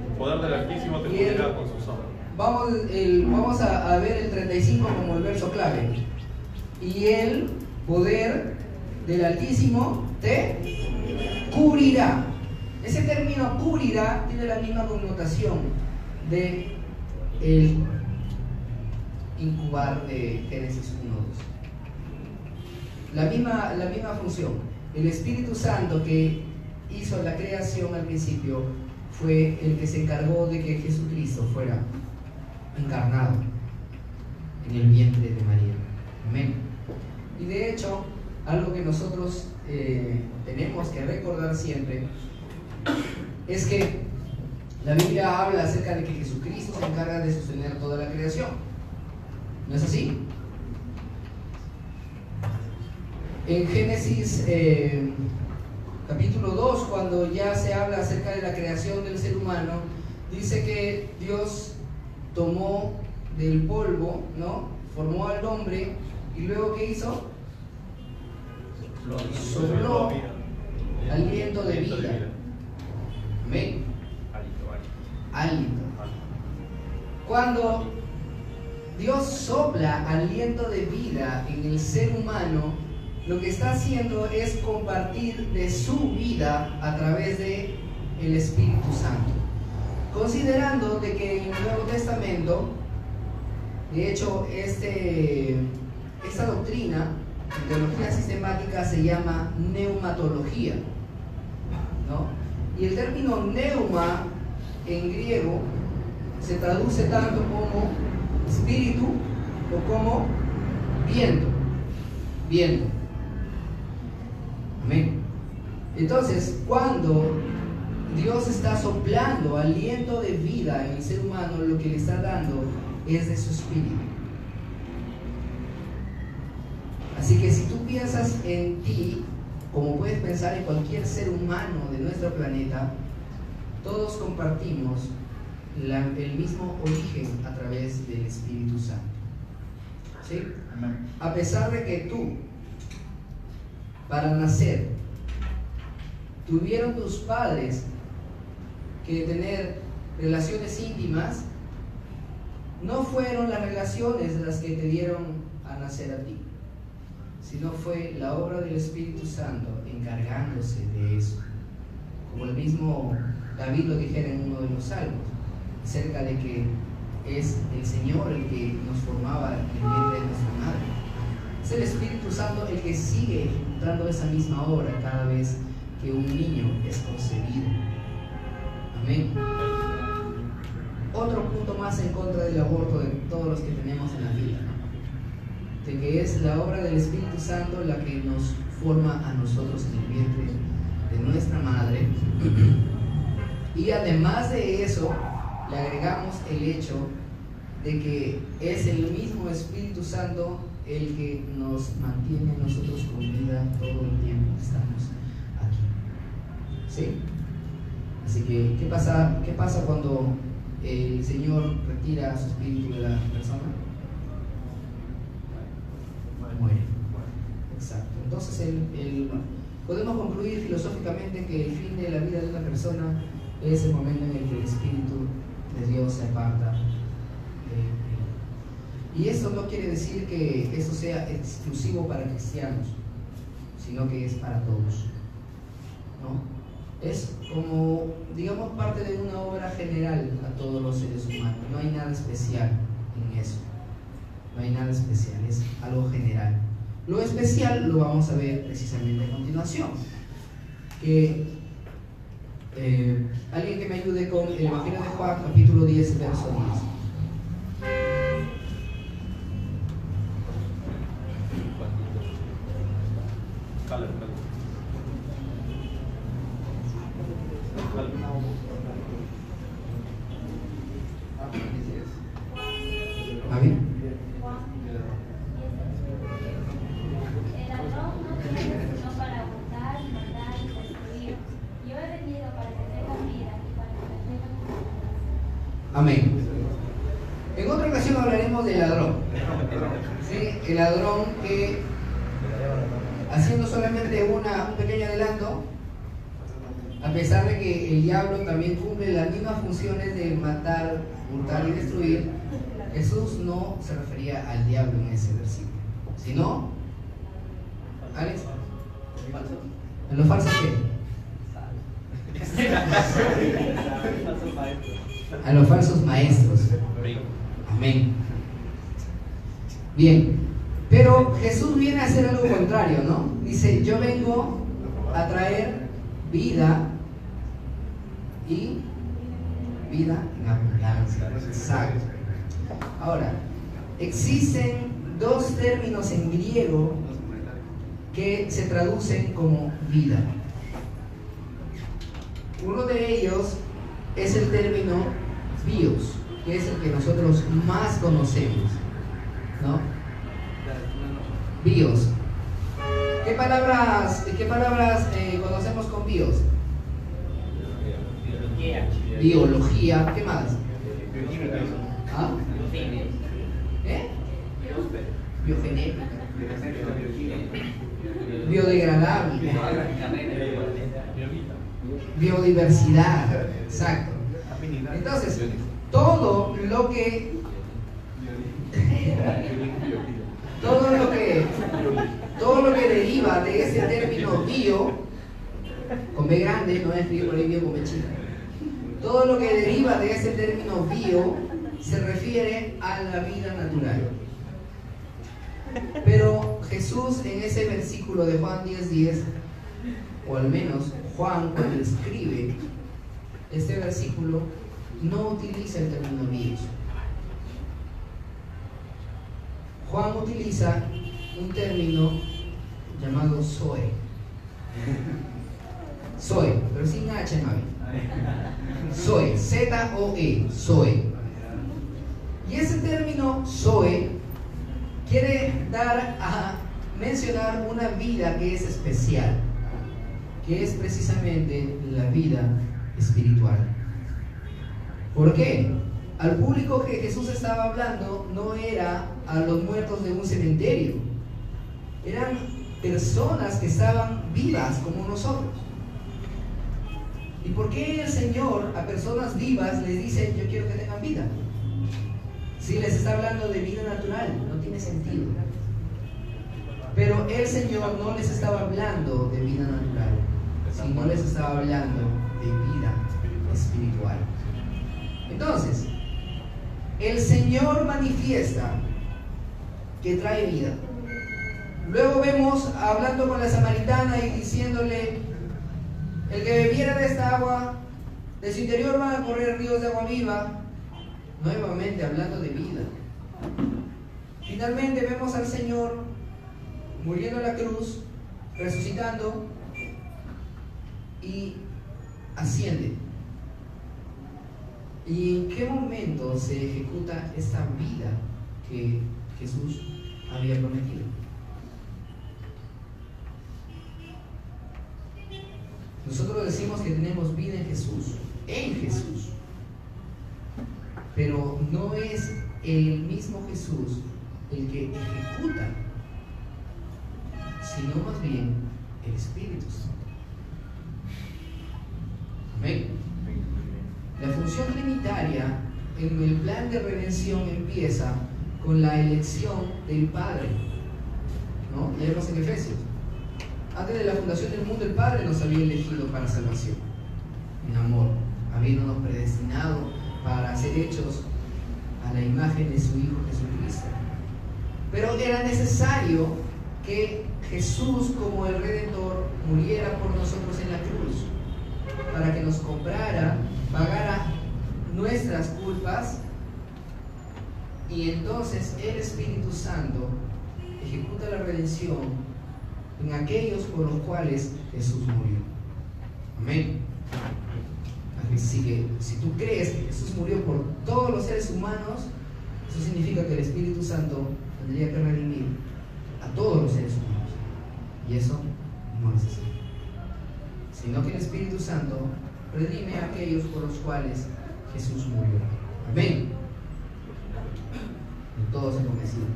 S3: El poder del Altísimo te cubrirá con sus sombras.
S1: vamos a ver el 35 como el verso clave. Y el poder del Altísimo te cubrirá. Ese término cubrirá tiene la misma connotación de el incubar de Génesis 1.2. La misma función. El Espíritu Santo que hizo la creación al principio fue el que se encargó de que Jesucristo fuera encarnado en el vientre de María. Amén. Y de hecho, algo que nosotros tenemos que recordar siempre es que la Biblia habla acerca de que Jesucristo se encarga de sostener toda la creación. ¿No es así? En Génesis capítulo 2, cuando ya se habla acerca de la creación del ser humano, dice que Dios tomó del polvo, ¿no? Formó al hombre y luego ¿qué hizo? Sopló aliento de vida. Amén. Hálito. Cuando Dios sopla aliento de vida en el ser humano, lo que está haciendo es compartir de su vida a través de el Espíritu Santo. Considerando de que en el Nuevo Testamento, de hecho, esta doctrina, en teología sistemática, se llama neumatología, ¿no? Y el término pneuma en griego se traduce tanto como espíritu o como viento. Viento. Amén. Entonces, cuando Dios está soplando aliento de vida en el ser humano, lo que le está dando es de su espíritu. Así que si tú piensas en ti, como puedes pensar en cualquier ser humano de nuestro planeta, todos compartimos el mismo origen a través del Espíritu Santo. ¿Sí? A pesar de que tú, para nacer, tuvieron tus padres que tener relaciones íntimas, no fueron las relaciones las que te dieron a nacer a ti, sino fue la obra del Espíritu Santo encargándose de eso. Como el mismo David lo dijera en uno de los salmos, acerca de que es el Señor el que nos formaba en el vientre de nuestra madre. Es el Espíritu Santo el que sigue ejecutando esa misma obra cada vez que un niño es concebido. Amén. Otro punto más en contra del aborto de todos los que tenemos en la vida, de que es la obra del Espíritu Santo la que nos forma a nosotros en el vientre de nuestra madre. Y además de eso, le agregamos el hecho de que es el mismo Espíritu Santo el que nos mantiene a nosotros con vida todo el tiempo que estamos aquí. ¿Sí? Así que, ¿qué pasa cuando el Señor retira su espíritu de la persona? Muere. Exacto. Entonces, podemos concluir filosóficamente que el fin de la vida de una persona es el momento en el que el Espíritu de Dios se aparta de él. Y eso no quiere decir que eso sea exclusivo para cristianos, sino que es para todos, ¿no? Es como, digamos, parte de una obra general a todos los seres humanos. No hay nada especial en eso. No hay nada especial, es algo general. Lo especial lo vamos a ver precisamente a continuación. Alguien que me ayude con el Evangelio de Juan, capítulo 10, verso 10. Amén. En otra ocasión hablaremos del ladrón. ¿Sí? El ladrón que, haciendo solamente un pequeño adelanto, a pesar de que el diablo también cumple las mismas funciones de matar, hurtar y destruir, Jesús no se refería al diablo en ese versículo, sino, ¿Alex? ¿En los falsos qué? A los falsos maestros. Amén. Bien, pero Jesús viene a hacer algo contrario, ¿no? Dice, yo vengo a traer vida y vida en abundancia. Exacto. Ahora, existen dos términos en griego que se traducen como vida. Uno de ellos es el término bios, que es el que nosotros más conocemos, ¿no? Bios. ¿Qué palabras conocemos con bios? Biología. ¿Qué más? ¿Ah? ¿Eh? Biogenética. Biodegradable. Biodiversidad. Exacto. Entonces, todo lo que deriva de ese término bio, con B grande, no es escribir por ahí bio con B chica. Todo lo que deriva de ese término bio se refiere a la vida natural. Pero Jesús en ese versículo de Juan 10:10, o al menos Juan, cuando escribe este versículo, no utiliza el término bios. Juan utiliza un término llamado zoe. Zoe, pero sin H, Mavi. Zoe, Z-O-E, Zoe. Y ese término Zoe quiere dar a mencionar una vida que es especial, que es precisamente la vida espiritual. ¿Por qué? Al público que Jesús estaba hablando no era a los muertos de un cementerio, eran personas que estaban vivas como nosotros. ¿Y por qué el Señor a personas vivas les dice yo quiero que tengan vida? Si les está hablando de vida natural, no tiene sentido. Pero el Señor no les estaba hablando de vida natural, sino les estaba hablando de vida espiritual. Entonces, el Señor manifiesta que trae vida. Luego vemos hablando con la samaritana y diciéndole: el que bebiera de esta agua, de su interior van a correr ríos de agua viva. Nuevamente hablando de vida. Finalmente vemos al Señor muriendo en la cruz, resucitando y asciende. ¿Y en qué momento se ejecuta esta vida que Jesús había prometido? Nosotros decimos que tenemos vida en Jesús, pero no es el mismo Jesús el que ejecuta, sino más bien el Espíritu Santo. Amén. La función trinitaria en el plan de redención empieza con la elección del Padre, ¿no? Leemos en Efesios: antes de la fundación del mundo el Padre nos había elegido para salvación, en amor, habiéndonos predestinado para ser hechos a la imagen de su Hijo Jesucristo. Pero era necesario que Jesús, como el Redentor, muriera por nosotros en la cruz, para que nos comprara, pagara nuestras culpas, y entonces el Espíritu Santo ejecuta la redención en aquellos por los cuales Jesús murió. Amén. Así que si tú crees que Jesús murió por todos los seres humanos, eso significa que el Espíritu Santo tendría que redimir a todos los seres humanos, y eso no es así, sino que el Espíritu Santo redime a aquellos por los cuales Jesús murió. Amén. Y todos se convencieron.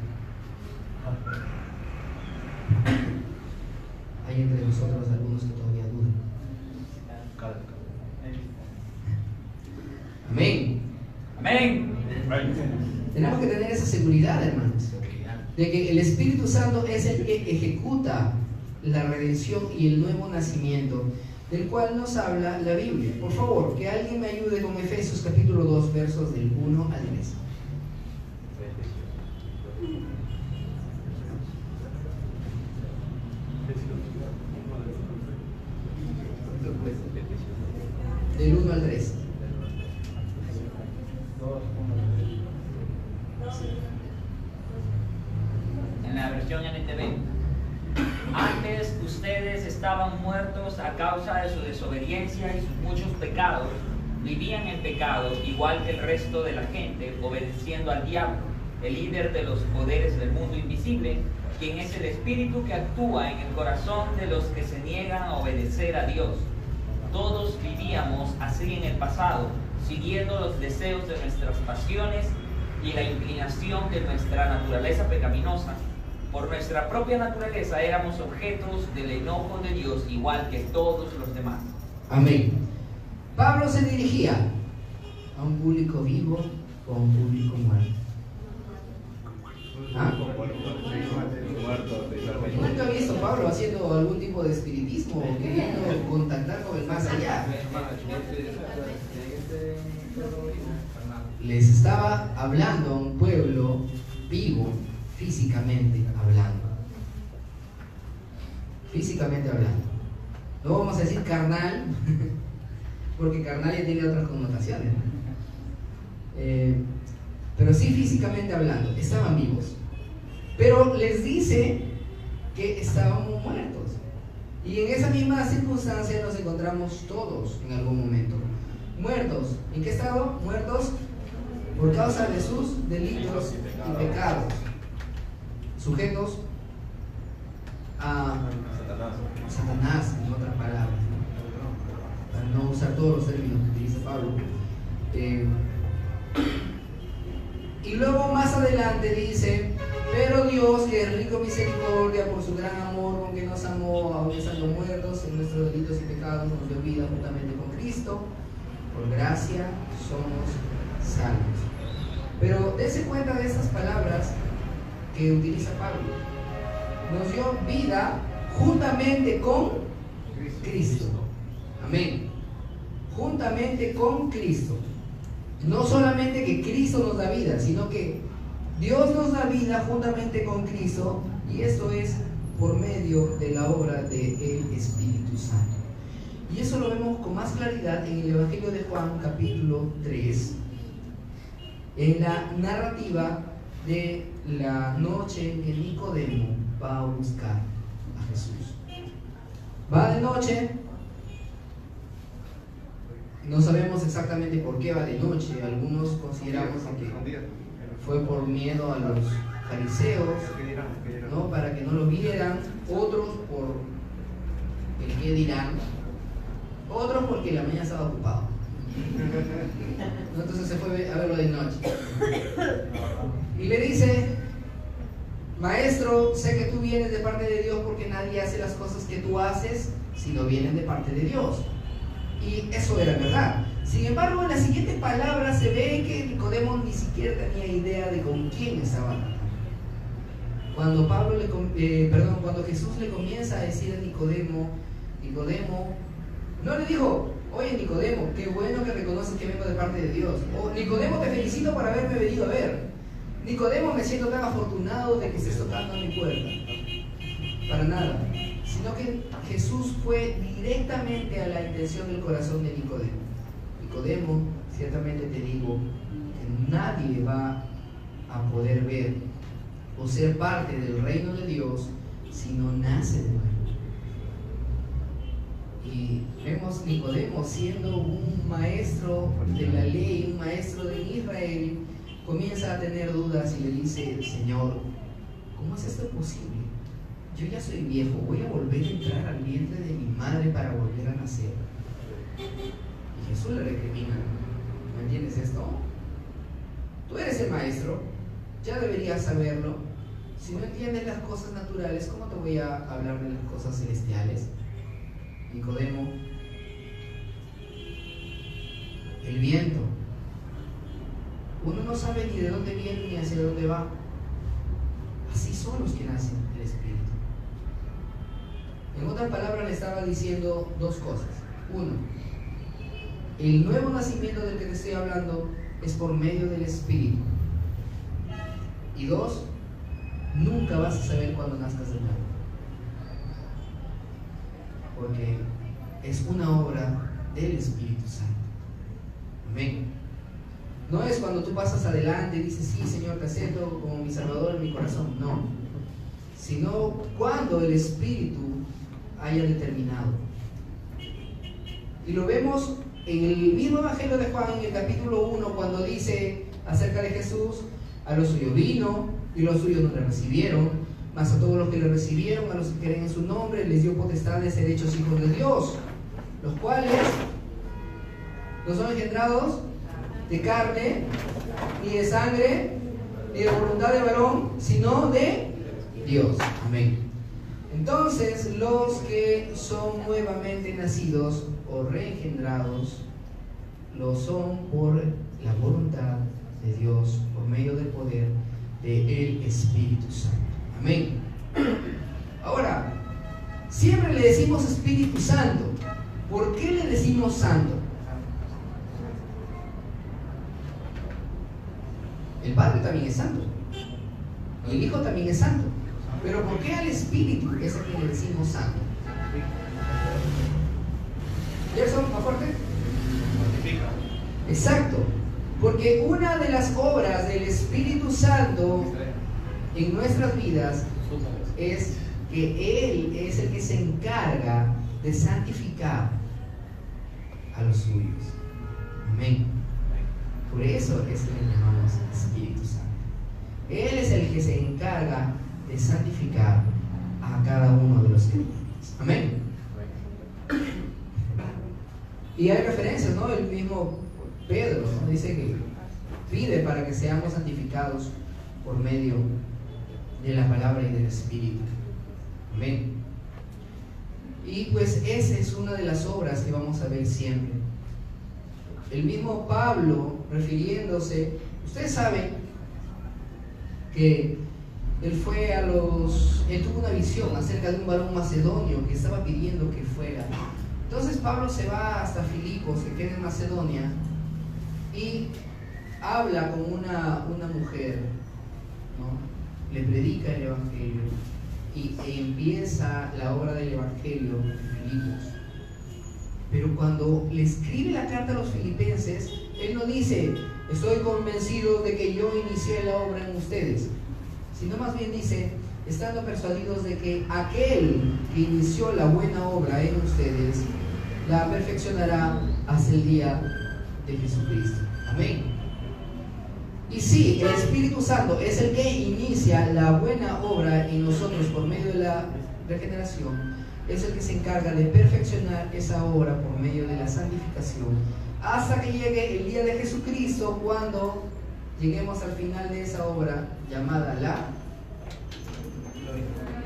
S1: Hay entre nosotros algunos que todavía dudan. Amén.
S4: Amén.
S1: Tenemos que tener esa seguridad, hermanos, de que el Espíritu Santo es el que ejecuta la redención y el nuevo nacimiento, del cual nos habla la Biblia. Por favor, que alguien me ayude con Efesios capítulo 2, versos del 1 al 3. Del 1 al 3.
S4: En la versión NTV: antes ustedes estaban muertos a causa de su desobediencia y sus muchos pecados, vivían en pecado igual que el resto de la gente, obedeciendo al diablo, el líder de los poderes del mundo invisible, quien es el espíritu que actúa en el corazón de los que se niegan a obedecer a Dios. Todos vivíamos así en el pasado, siguiendo los deseos de nuestras pasiones y la inclinación de nuestra naturaleza pecaminosa. Por nuestra propia naturaleza éramos objetos del enojo de Dios, igual que todos los demás.
S1: Amén. Pablo se dirigía a un público vivo o a un público muerto. ¿Ah? Nunca he visto a Pablo haciendo algún tipo de espiritismo o queriendo contactar con el más allá. Les estaba hablando a un pueblo vivo, físicamente hablando. Físicamente hablando. No vamos a decir carnal, porque carnal ya tiene otras connotaciones, ¿no? Pero sí físicamente hablando, estaban vivos. Pero les dice que estábamos muertos. Y en esa misma circunstancia nos encontramos todos en algún momento. Muertos. ¿En qué estado? Muertos por causa de sus delitos y pecados. Sujetos a Satanás, en otras palabras, ¿no? Para no usar todos los términos que utiliza Pablo. Y luego más adelante dice: pero Dios, que es rico en misericordia, por su gran amor con que nos amó, aun estando muertos en nuestros delitos y pecados, nos dio vida juntamente con Cristo. Por gracia somos salvos. Pero dése cuenta de estas palabras que utiliza Pablo. Nos dio vida juntamente con Cristo. Amén. Juntamente con Cristo. No solamente que Cristo nos da vida, sino que Dios nos da vida juntamente con Cristo, y esto es por medio de la obra del Espíritu Santo. Y eso lo vemos con más claridad en el Evangelio de Juan, capítulo 3, en la narrativa de la noche en que Nicodemo va a buscar a Jesús. Va de noche. No sabemos exactamente por qué va de noche. Algunos consideramos que fue por miedo a los fariseos, ¿no? Para que no lo vieran. Otros por el qué dirán. Otros porque la mañana estaba ocupado. Entonces se fue a verlo de noche. Y le dice: Maestro, sé que tú vienes de parte de Dios, porque nadie hace las cosas que tú haces si no vienen de parte de Dios. Y eso era verdad. Sin embargo, en la siguiente palabra se ve que Nicodemo ni siquiera tenía idea de con quién estaba hablando. Cuando Jesús le comienza a decir a Nicodemo, no le dijo: oye Nicodemo, qué bueno que reconoces que vengo de parte de Dios. O Nicodemo, te felicito por haberme venido a ver. Nicodemo, me siento tan afortunado de que estés tocando a mi puerta. Para nada. Sino que Jesús fue directamente a la intención del corazón de Nicodemo. Nicodemo, ciertamente te digo que nadie va a poder ver o ser parte del reino de Dios si no nace de nuevo. Y vemos Nicodemo siendo un maestro de la ley, un maestro de Israel, comienza a tener dudas y le dice: Señor, ¿cómo es esto posible? Yo ya soy viejo, voy a volver a entrar al vientre de mi madre para volver a nacer. Y Jesús le recrimina: ¿no entiendes esto? Tú eres el maestro, ya deberías saberlo. Si no entiendes las cosas naturales, ¿cómo te voy a hablar de las cosas celestiales? Nicodemo, el viento, uno no sabe ni de dónde viene ni hacia dónde va. Así son los que nacen del Espíritu. En otras palabras, le estaba diciendo dos cosas. Uno, el nuevo nacimiento del que te estoy hablando es por medio del Espíritu. Y dos, nunca vas a saber cuándo nazcas de nuevo, porque es una obra del Espíritu Santo. Amén. No es cuando tú pasas adelante y dices: sí, Señor, te acepto como mi Salvador en mi corazón. No. Sino cuando el Espíritu haya determinado. Y lo vemos en el mismo Evangelio de Juan, en el capítulo 1, cuando dice acerca de Jesús: a los suyos vino y los suyos no le recibieron, mas a todos los que le recibieron, a los que creen en su nombre, les dio potestad de ser hechos hijos de Dios, los cuales no son engendrados de carne, ni de sangre, ni de voluntad de varón, sino de Dios. Amén. Entonces, los que son nuevamente nacidos o reengendrados, lo son por la voluntad de Dios, por medio del poder del Espíritu Santo. Amén. Ahora, siempre le decimos Espíritu Santo. ¿Por qué le decimos Santo? El Padre también es santo, y el Hijo también es santo. Pero ¿por qué al Espíritu es a quien le decimos santo? ¿Gerson, más fuerte?
S3: Santifica.
S1: Exacto, porque una de las obras del Espíritu Santo en nuestras vidas es que Él es el que se encarga de santificar a los suyos. Amén. Por eso es que le llamamos Espíritu Santo. Él es el que se encarga de santificar a cada uno de los creyentes. Amén. Y hay referencias, ¿no? El mismo Pedro, ¿no? Dice que pide para que seamos santificados por medio de la palabra y del Espíritu. Amén. Y pues esa es una de las obras que vamos a ver siempre. El mismo Pablo, refiriéndose, ustedes saben que él tuvo una visión acerca de un varón macedonio que estaba pidiendo que fuera. Entonces Pablo se va hasta Filipos, que queda en Macedonia, y habla con una mujer, ¿no? Le predica el Evangelio y empieza la obra del Evangelio en Filipos. Pero cuando le escribe la carta a los filipenses, él no dice, estoy convencido de que yo inicié la obra en ustedes, sino más bien dice, estando persuadidos de que aquel que inició la buena obra en ustedes, la perfeccionará hasta el día de Jesucristo. Amén. Y sí, el Espíritu Santo es el que inicia la buena obra en nosotros por medio de la regeneración. Es el que se encarga de perfeccionar esa obra por medio de la santificación hasta que llegue el día de Jesucristo, cuando lleguemos al final de esa obra llamada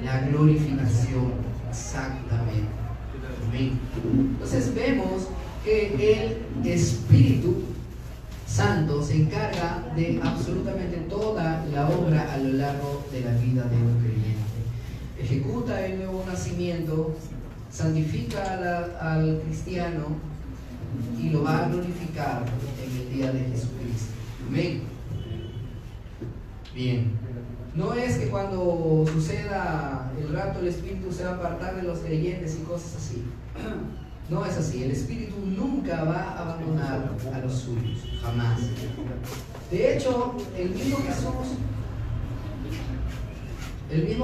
S1: la glorificación. Exactamente. Amén. Entonces vemos que el Espíritu Santo se encarga de absolutamente toda la obra a lo largo de la vida de un creyente. Ejecuta el nuevo nacimiento, santifica al cristiano y lo va a glorificar en el día de Jesucristo. Amén. Bien. No es que cuando suceda el rapto el Espíritu se va a apartar de los creyentes y cosas así. No es así. El Espíritu nunca va a abandonar a los suyos, jamás. De hecho, el mismo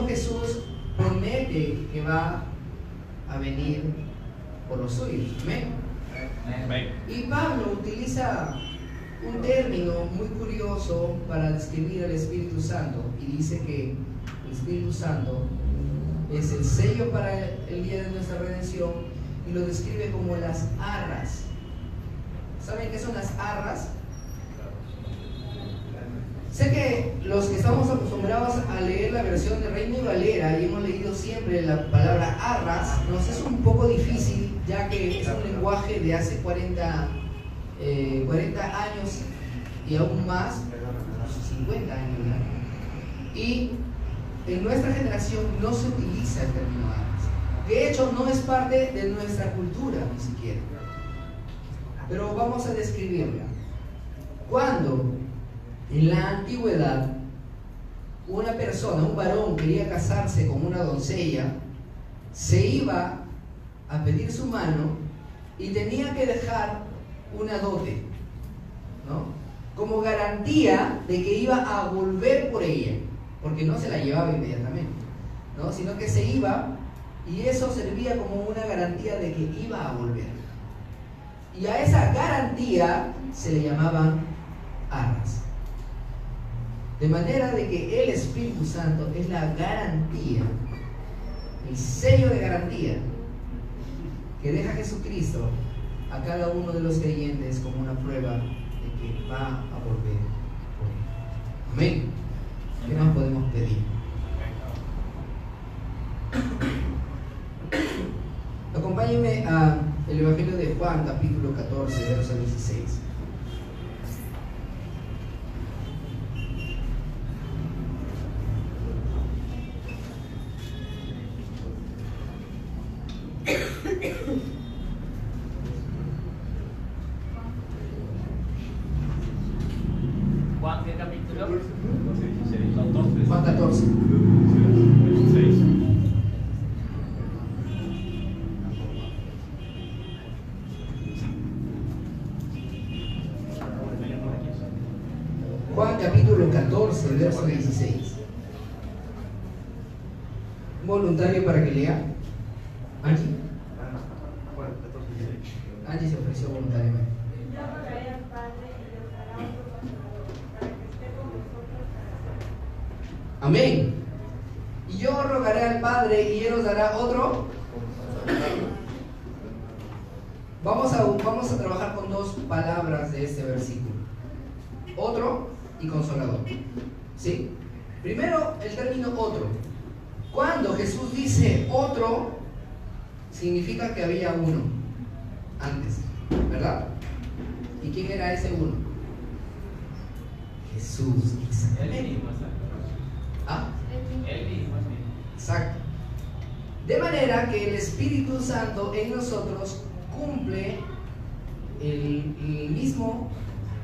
S1: Jesús promete que va a venir por los suyos. Amén. Y Pablo utiliza un término muy curioso para describir al Espíritu Santo, y dice que el Espíritu Santo es el sello para el día de nuestra redención, y lo describe como las arras. ¿Saben qué son las arras? Sé que los que estamos acostumbrados a leer la versión de Reina y Valera y hemos leído siempre la palabra arras, nos es un poco difícil, ya que es un lenguaje de hace 40 años y aún más, 50 años, ¿no? Y en nuestra generación no se utiliza el término arras. De hecho, no es parte de nuestra cultura ni siquiera. Pero vamos a describirla. Cuando en la antigüedad una persona, un varón, quería casarse con una doncella, se iba a pedir su mano y tenía que dejar una dote, ¿no? Como garantía de que iba a volver por ella, porque no se la llevaba inmediatamente, ¿no? Sino que se iba, y eso servía como una garantía de que iba a volver. Y a esa garantía se le llamaban arras. De manera de que el Espíritu Santo es la garantía, el sello de garantía que deja Jesucristo a cada uno de los creyentes como una prueba de que va a volver por él. Amén. ¿Qué más podemos pedir? Acompáñenme al Evangelio de Juan, capítulo 14, verso 16.
S4: Juan, ¿qué capítulo?
S1: Juan 14.
S3: 16.
S1: 14, verso 16. ¿Un voluntario para que lea? Angie.
S2: Bueno, 14, 16.
S1: Angie se ofreció voluntariamente.
S5: Yo rogaré al Padre y os dará otro consolador, para que esté con vosotros para siempre.
S1: Amén. Y yo rogaré al Padre y Él os dará otro. Vamos a trabajar con dos palabras de este versículo. Otro y consolador. ¿Sí? Primero, el término otro. Cuando Jesús dice otro, significa que había uno antes, ¿verdad? ¿Y quién era ese uno? Jesús.
S3: Eli, más bien.
S1: ¿Ah?
S3: Eli, más bien.
S1: Exacto. De manera que el Espíritu Santo en nosotros cumple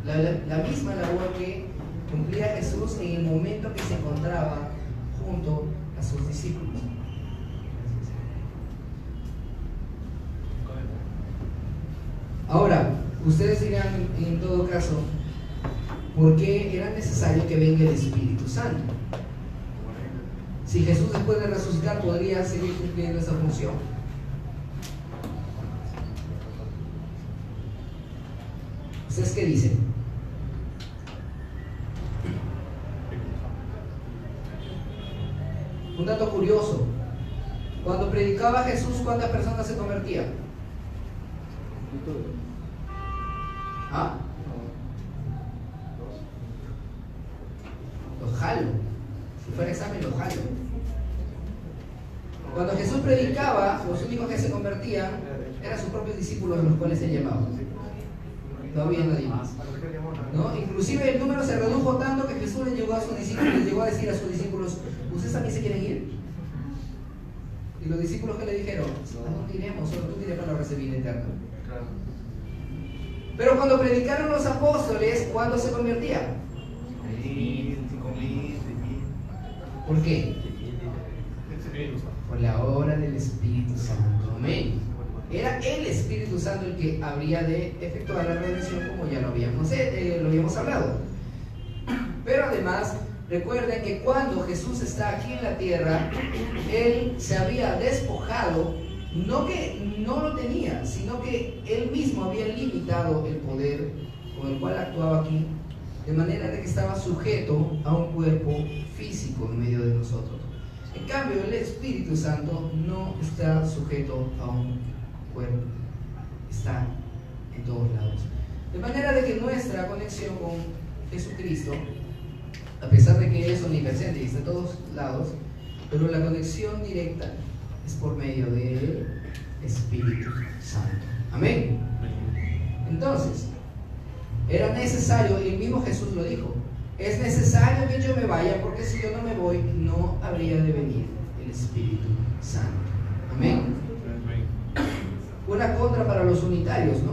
S1: la misma labor que cumplía Jesús en el momento que se encontraba junto a sus discípulos. Ahora, ustedes dirán en todo caso, ¿por qué era necesario que venga el Espíritu Santo? Si Jesús después de resucitar podría seguir cumpliendo esa función. ¿Ustedes qué dicen? Un dato curioso. Cuando predicaba Jesús, ¿cuántas personas se convertían? ¿Ah? Los jalo. Si fuera examen, los jalo. Cuando Jesús predicaba, los únicos que se convertían eran sus propios discípulos, los cuales se llamaban. Todavía nadie más. ¿No? Inclusive el número se redujo tanto que Jesús les llegó a decir a sus discípulos, ¿ustedes también se quieren ir? Y los discípulos que le dijeron, ¿a dónde iremos? Solo tú tienes para recibir eterno. Pero cuando predicaron los apóstoles, ¿cuándo se convertían?
S2: 5.000, 6.000.
S1: ¿Por qué?
S3: Espíritu Santo.
S1: Por la obra del Espíritu Santo. Amén. Era el Espíritu Santo el que habría de efectuar la redención, como ya lo habíamos hablado. Pero además, recuerden que cuando Jesús está aquí en la tierra, Él se había despojado, no que no lo tenía, sino que Él mismo había limitado el poder con el cual actuaba aquí, de manera de que estaba sujeto a un cuerpo físico en medio de nosotros. En cambio, el Espíritu Santo no está sujeto a un cuerpo, está en todos lados. De manera de que nuestra conexión con Jesucristo, a pesar de que Él es omnipresente y está en todos lados, pero la conexión directa es por medio del Espíritu Santo. Amén. Entonces, era necesario, y el mismo Jesús lo dijo, es necesario que yo me vaya, porque si yo no me voy, no habría de venir el Espíritu Santo. Amén. Una contra para los unitarios, ¿no?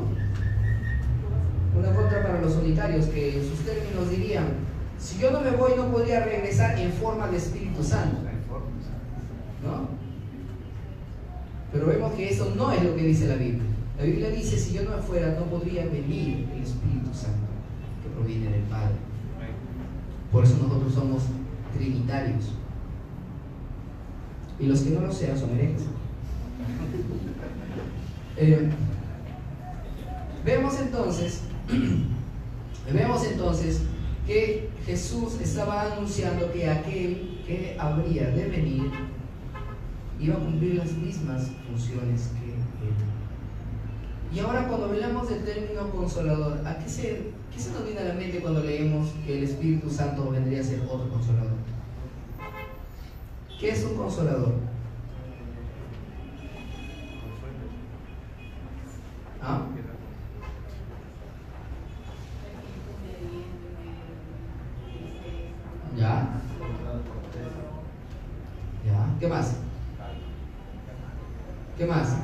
S1: Una contra para los unitarios, que en sus términos dirían, si yo no me voy, no podría regresar en forma de Espíritu Santo, ¿no? Pero vemos que eso no es lo que dice la Biblia. La Biblia dice, si yo no me fuera, no podría venir el Espíritu Santo que proviene del Padre. Por eso nosotros somos trinitarios. Y los que no lo sean son herejes. Vemos entonces que Jesús estaba anunciando que aquel que habría de venir iba a cumplir las mismas funciones que Él. Y ahora, cuando hablamos del término consolador, ¿qué se nos viene a la mente cuando leemos que el Espíritu Santo vendría a ser otro consolador? ¿Qué es un consolador? ¿Ah? ¿Ya? ¿Ya? ¿Qué más? ¿Qué más?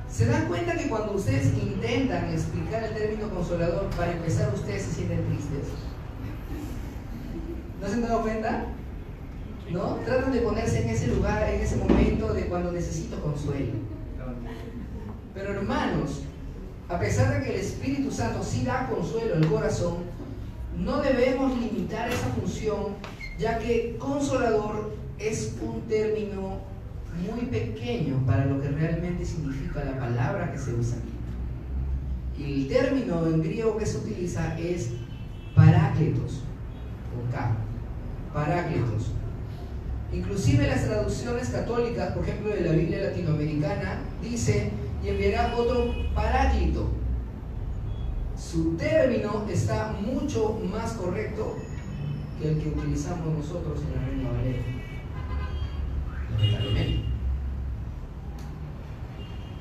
S1: ¿Se dan cuenta que cuando ustedes intentan explicar el término consolador, para empezar ustedes se sienten tristes? ¿No se han dado cuenta? ¿No? Tratan de ponerse en ese lugar, en ese momento de cuando necesito consuelo. Pero hermanos, a pesar de que el Espíritu Santo sí da consuelo al corazón, no debemos limitar esa función, ya que consolador es un término muy pequeño para lo que realmente significa la palabra que se usa aquí. Y el término en griego que se utiliza es parácletos, con K, parácletos. Inclusive las traducciones católicas, por ejemplo de la Biblia latinoamericana, dice: y enviará otro paráclito. Su término está mucho más correcto que el que utilizamos nosotros en la Reina Valera, lamentablemente.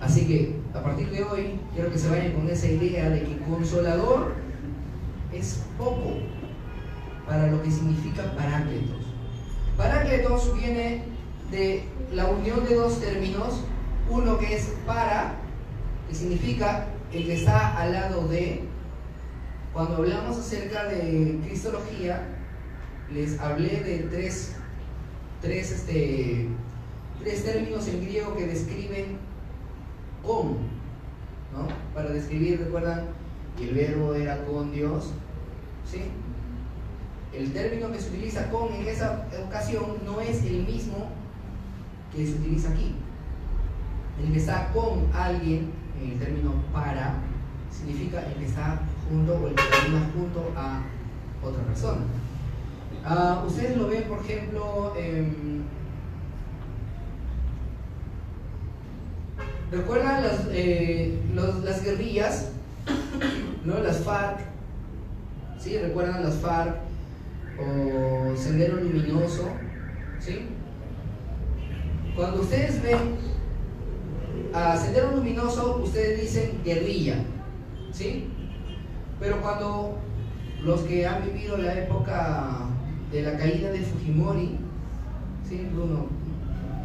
S1: Así que a partir de hoy quiero que se vayan con esa idea de que consolador es poco para lo que significa parácletos. Parácletos viene de la unión de dos términos, uno que es para, que significa el que está al lado de. Cuando hablamos acerca de cristología, les hablé de tres términos en griego que describen con, ¿no? Para describir, recuerdan, y el verbo era con Dios, ¿sí? El término que se utiliza con en esa ocasión no es el mismo que se utiliza aquí. El que está con alguien, en el término para, significa el que está junto o el que camina junto a otra persona. Ustedes lo ven, por ejemplo, ¿recuerdan las guerrillas? ¿No? Las FARC, ¿sí? ¿Recuerdan las FARC? O Sendero Luminoso, ¿sí? Cuando ustedes ven a Sendero Luminoso, ustedes dicen guerrilla, ¿sí? Pero cuando los que han vivido la época de la caída de Fujimori, ¿sí? Bruno,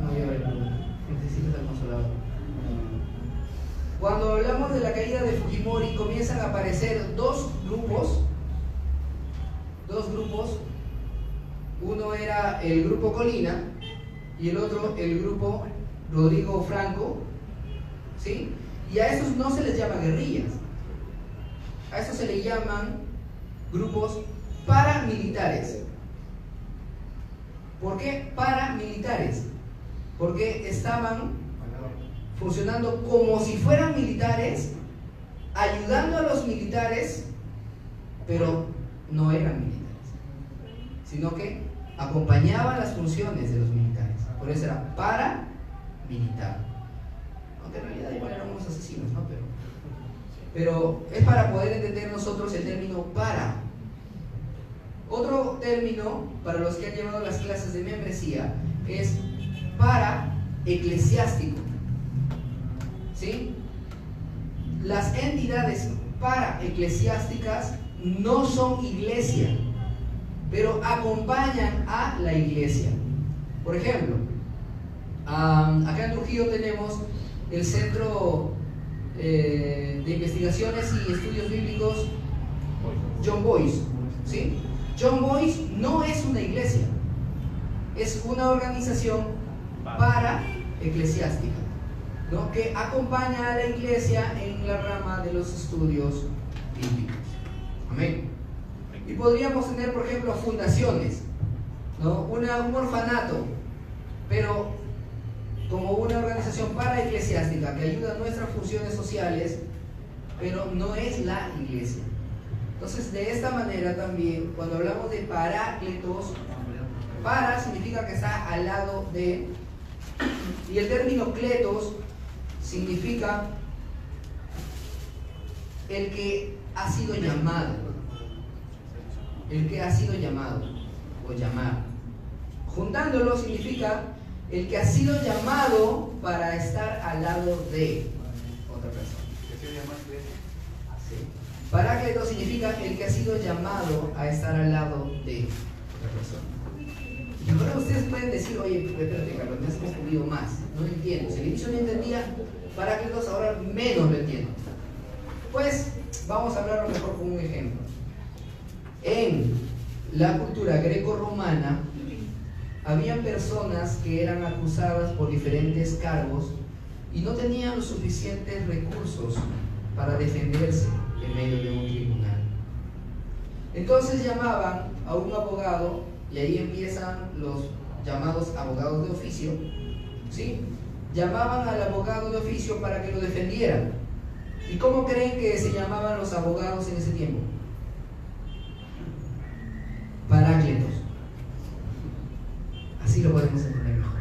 S1: no voy a ver, Bruno, necesito ser consolado. Cuando hablamos de la caída de Fujimori, comienzan a aparecer dos grupos. Uno era el grupo Colina y el otro el grupo Rodrigo Franco, ¿sí? Y a esos no se les llama guerrillas, a esos se les llaman grupos paramilitares. ¿Por qué paramilitares? Porque estaban funcionando como si fueran militares, ayudando a los militares, pero no eran militares, sino que acompañaban las funciones de los militares. Por eso era paramilitar. Aunque en realidad igual eran unos asesinos, ¿no? Pero es para poder entender nosotros el término para. Otro término para los que han llevado las clases de membresía es para eclesiástico, ¿sí? Las entidades para eclesiásticas no son iglesia, pero acompañan a la iglesia. Por ejemplo, acá en Trujillo tenemos el Centro de Investigaciones y Estudios Bíblicos John Boyce, ¿sí? John Boyce no es una iglesia, es una organización para eclesiástica, ¿no? Que acompaña a la iglesia en la rama de los estudios bíblicos. Amén. Y podríamos tener, por ejemplo, fundaciones, ¿no? Un orfanato, pero como una organización para eclesiástica que ayuda a nuestras funciones sociales, pero no es la iglesia. Entonces, de esta manera también, cuando hablamos de parácletos, para significa que está al lado de, y el término cletos significa el que ha sido llamado, el que ha sido llamado o llamar. Juntándolo significa el que ha sido llamado para estar al lado de otra persona. Sí. Parácleto significa el que ha sido llamado a estar al lado de otra persona. Y ahora ustedes pueden decir: oye, espérate, Carlos, me has confundido más, no lo entiendo. Si al inicio no entendía parácletos, ahora menos lo entiendo. Pues vamos a hablarlo mejor con un ejemplo. En la cultura greco-romana habían personas que eran acusadas por diferentes cargos y no tenían los suficientes recursos para defenderse en medio de un tribunal. Entonces llamaban a un abogado, y ahí empiezan los llamados abogados de oficio, ¿sí? Llamaban al abogado de oficio para que lo defendiera. ¿Y cómo creen que se llamaban los abogados en ese tiempo? Paráclitos. Así lo podemos entender mejor.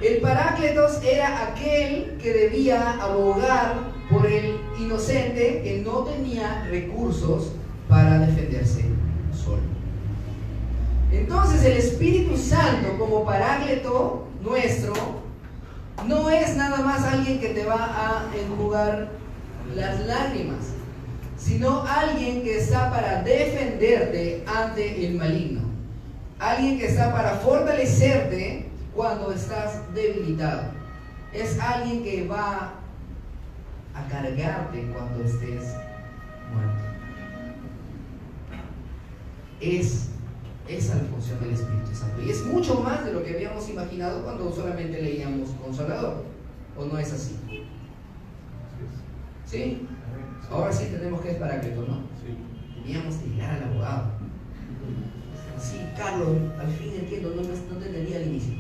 S1: El Paráclitos era aquel que debía abogar por el inocente que no tenía recursos para defenderse solo. Entonces el Espíritu Santo, como Paráclito nuestro, no es nada más alguien que te va a enjugar las lágrimas, sino alguien que está para defenderte ante el maligno, alguien que está para fortalecerte cuando estás debilitado, es alguien que va a cargarte cuando estés muerto. Esa es la función del Espíritu Santo, y es mucho más de lo que habíamos imaginado cuando solamente leíamos Consolador, ¿o no es así? ¿Sí? Ahora sí tenemos que es Paráclito, ¿no?
S3: Sí.
S1: Teníamos que llegar al abogado. Sí, Carlos, al fin entiendo, no te entendía al inicio.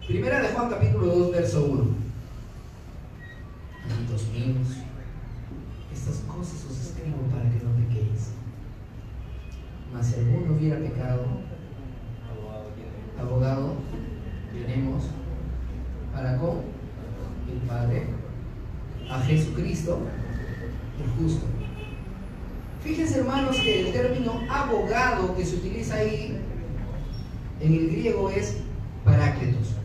S1: Primera de Juan capítulo 2, verso 1. Hijitos míos, estas cosas os escribo para que no pequéis. Mas si alguno hubiera pecado, abogado tenemos para con el Padre, a Jesucristo el justo. Fíjense, hermanos, que el término abogado que se utiliza ahí en el griego es paráclitos.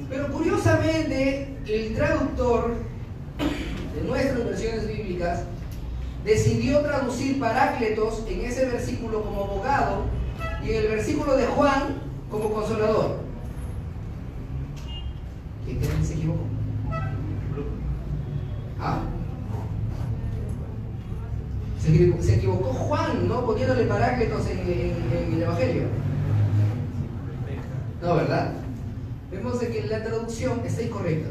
S1: Pero curiosamente, el traductor de nuestras versiones bíblicas decidió traducir paráclitos en ese versículo como abogado y en el versículo de Juan como consolador. ¿Quién creen que se equivocó? ¿Ah? Se equivocó Juan, ¿no? Poniéndole paráclitos en el Evangelio. No, ¿verdad? Vemos de que la traducción está incorrecta,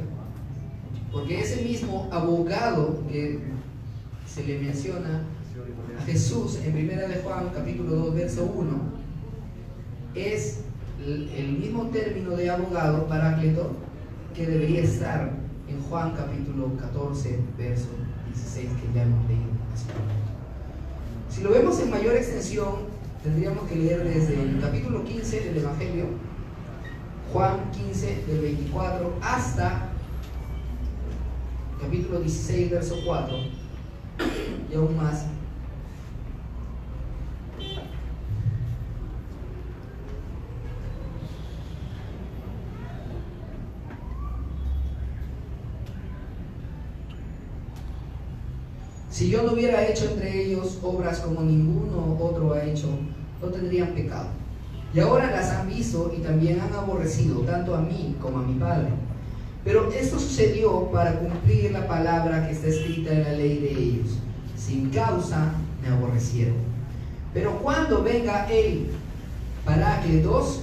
S1: porque ese mismo abogado que se le menciona a Jesús en 1 de Juan capítulo 2 verso 1 es el mismo término de abogado, paráclito, que debería estar en Juan capítulo 14 verso 16, que ya hemos leído hace un momento. Si lo vemos en mayor extensión, tendríamos que leer desde el capítulo 15 del Evangelio, Juan 15 del 24 hasta capítulo 16 verso 4 y aún más. Si yo no hubiera hecho entre ellos obras como ninguno otro ha hecho, no tendrían pecado. Y ahora las han visto y también han aborrecido tanto a mí como a mi Padre. Pero esto sucedió para cumplir la palabra que está escrita en la ley de ellos: sin causa me aborrecieron. Pero cuando venga el Paráclitos,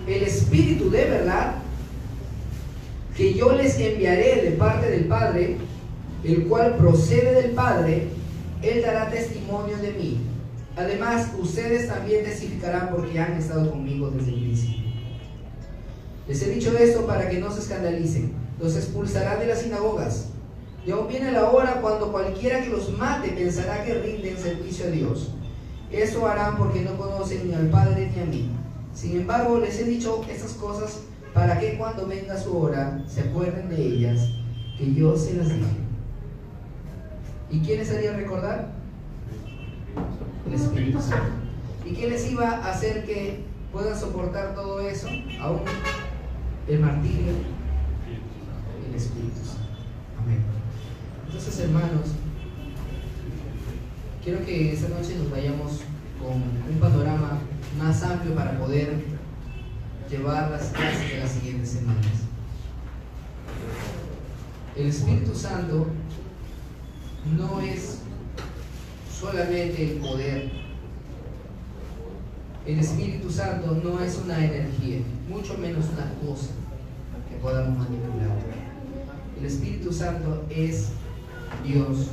S1: el Espíritu de verdad, que yo les enviaré de parte del Padre, el cual procede del Padre, Él dará testimonio de mí. Además, ustedes también testificarán porque han estado conmigo desde el principio. Les he dicho esto para que no se escandalicen. Los expulsarán de las sinagogas. Y aún viene la hora cuando cualquiera que los mate pensará que rinden servicio a Dios. Eso harán porque no conocen ni al Padre ni a mí. Sin embargo, les he dicho estas cosas para que cuando venga su hora se acuerden de ellas, que yo se las dije. ¿Y quién les haría recordar? El Espíritu Santo. ¿Y qué les iba a hacer que puedan soportar todo eso? Aún el martirio, el Espíritu Santo. Amén. Entonces, hermanos, quiero que esta noche nos vayamos con un panorama más amplio para poder llevar las clases de las siguientes semanas. El Espíritu Santo no es solamente el poder. El Espíritu Santo no es una energía. mucho menos una cosa que podamos manipular. El Espíritu Santo es Dios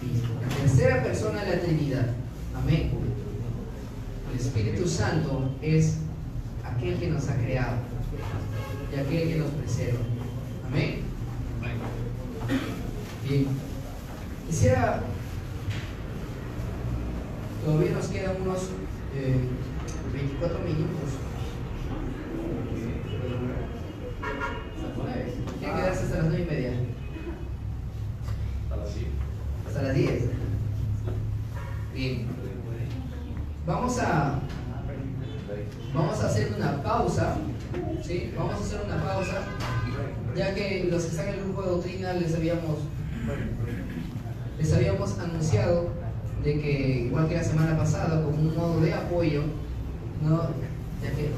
S1: mismo, la tercera persona de la Trinidad. Amén. El Espíritu Santo es aquel que nos ha creado y aquel que nos preserva. Amén. Bien. Quisiera, todavía nos quedan unos 24 minutos. ¿Quieren quedarse hasta las 9:30?
S3: Hasta las 10.
S1: Hasta las 10. Bien. Vamos a hacer una pausa. ¿Sí? Vamos a hacer una pausa, ya que los que están en el grupo de doctrina les habíamos anunciado de que, igual que la semana pasada, como un modo de apoyo, ya que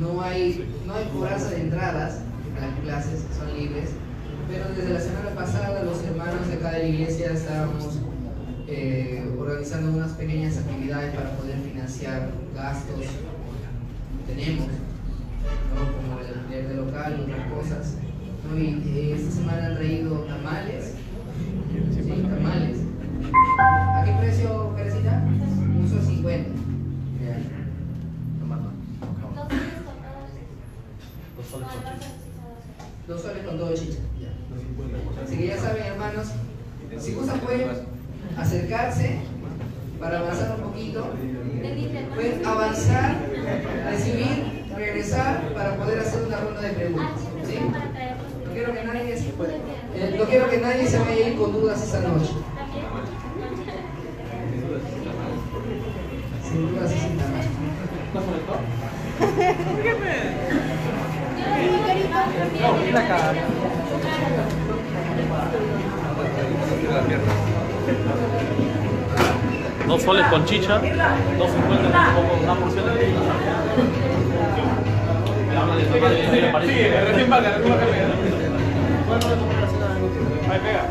S1: no hay cobranza de entradas a las clases, son libres, pero desde la semana pasada los hermanos de acá de la iglesia estábamos organizando unas pequeñas actividades para poder financiar gastos que tenemos, ¿no? Como el alquiler de local y otras cosas, ¿no? Y esta semana han traído tamales. Sí, tamales. ¿A qué precio, Carecita? $1.50. Ya. $2 con todo chicha. Ya. Así que ya saben, hermanos, si gustan pueden acercarse para avanzar un poquito. Pueden avanzar, recibir, regresar para poder hacer una ronda de preguntas. ¿Sí? No quiero que nadie se vaya a ir con dudas esta noche. Sin dudas y sin tamas.
S3: $2 con chicha, $2.50 una porción de chicha. Sí, recién paga. Ahí pega.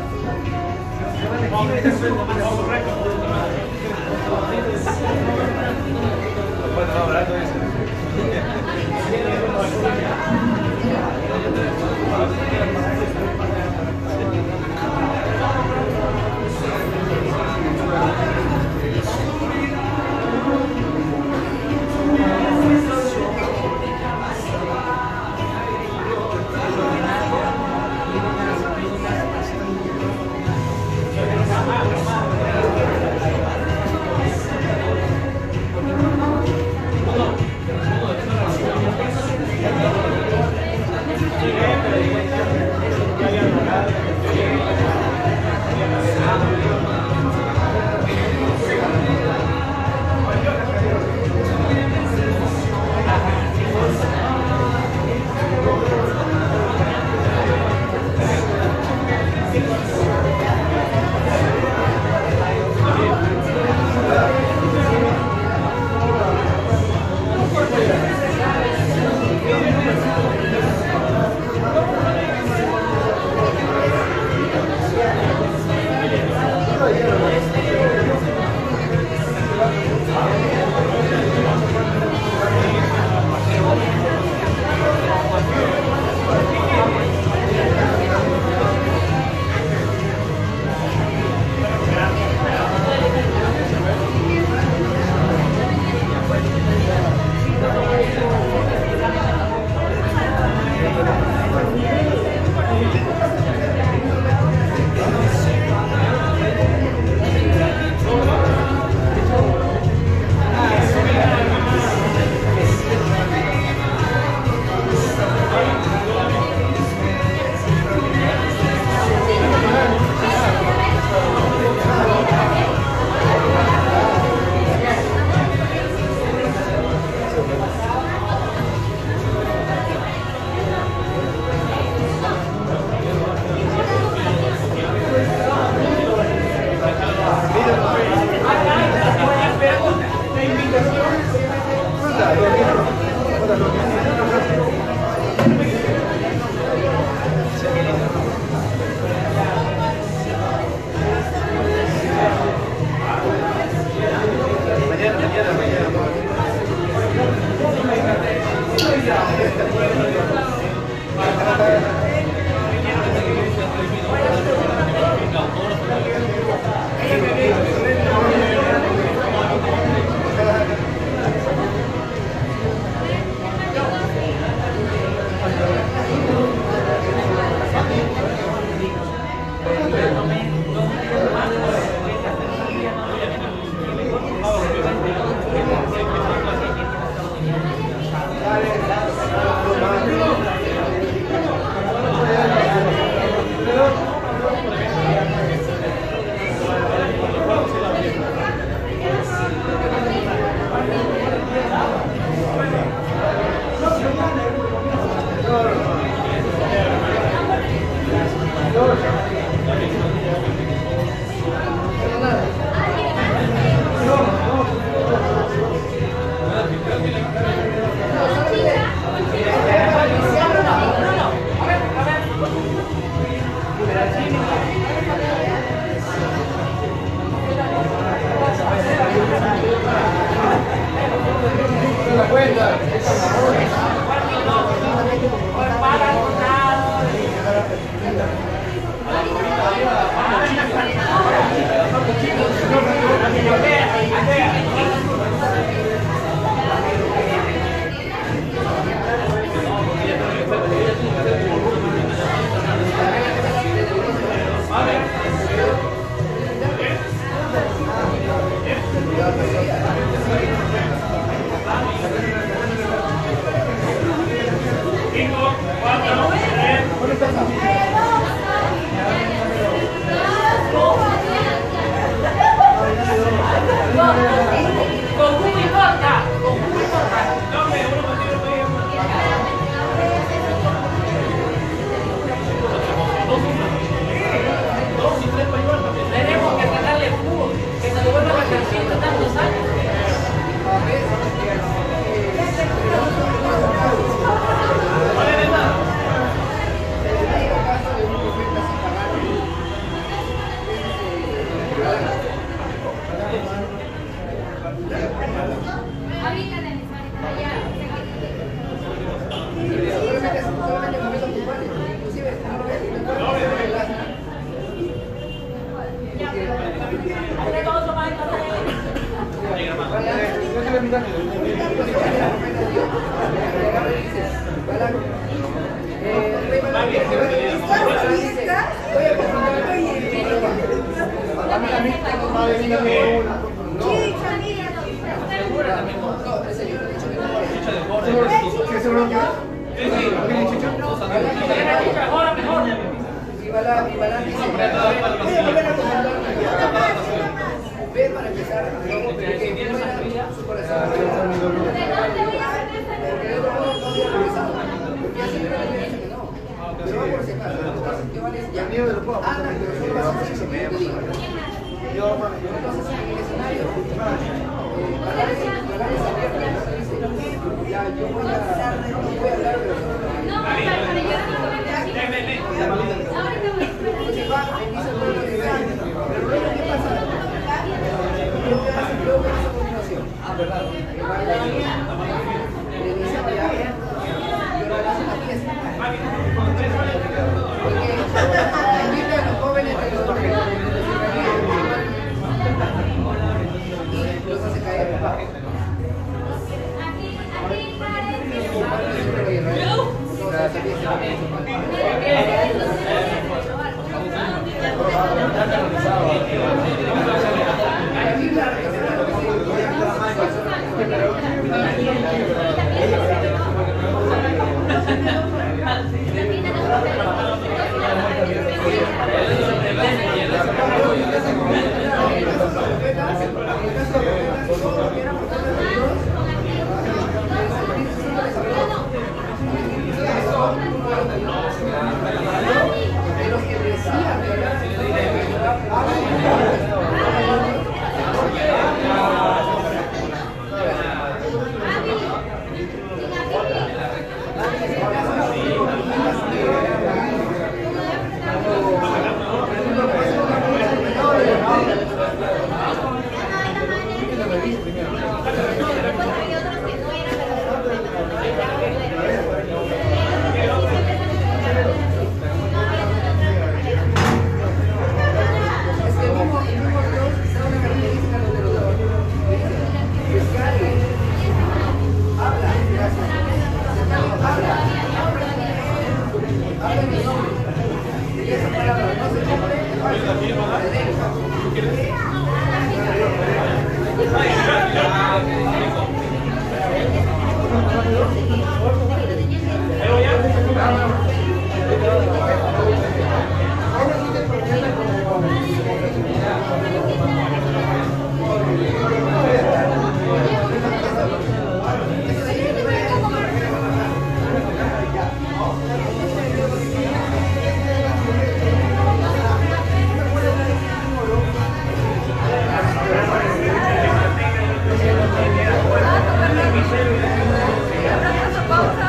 S6: Pausa.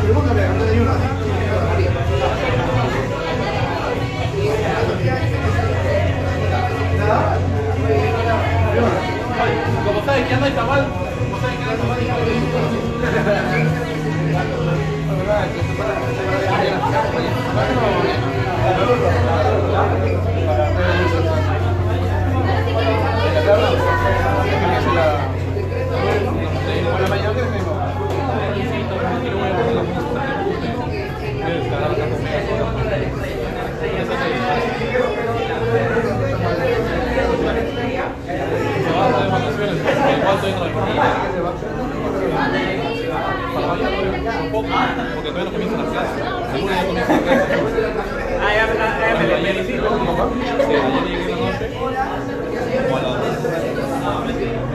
S2: Pregúntale, no te ayuda.
S3: Como sabes que anda está mal, como sabes que anda mal, porque todavía no comienza la clase. El lunes ya comienza la clase.
S4: Me felicito.
S3: Sí, ayer llegué en la noche, como a las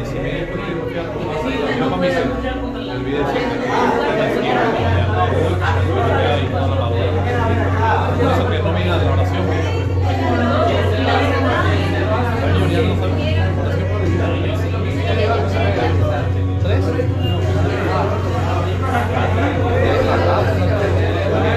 S3: 10:30, por ahí, fui a tomar. Mi papá me dice, me olvidé de decirte que la esquina, y toda la madrugada. Por eso que no vine a la oración, porque me preocupé. No, ya no sabes. ¿Tres? Me levanté a las 7 de la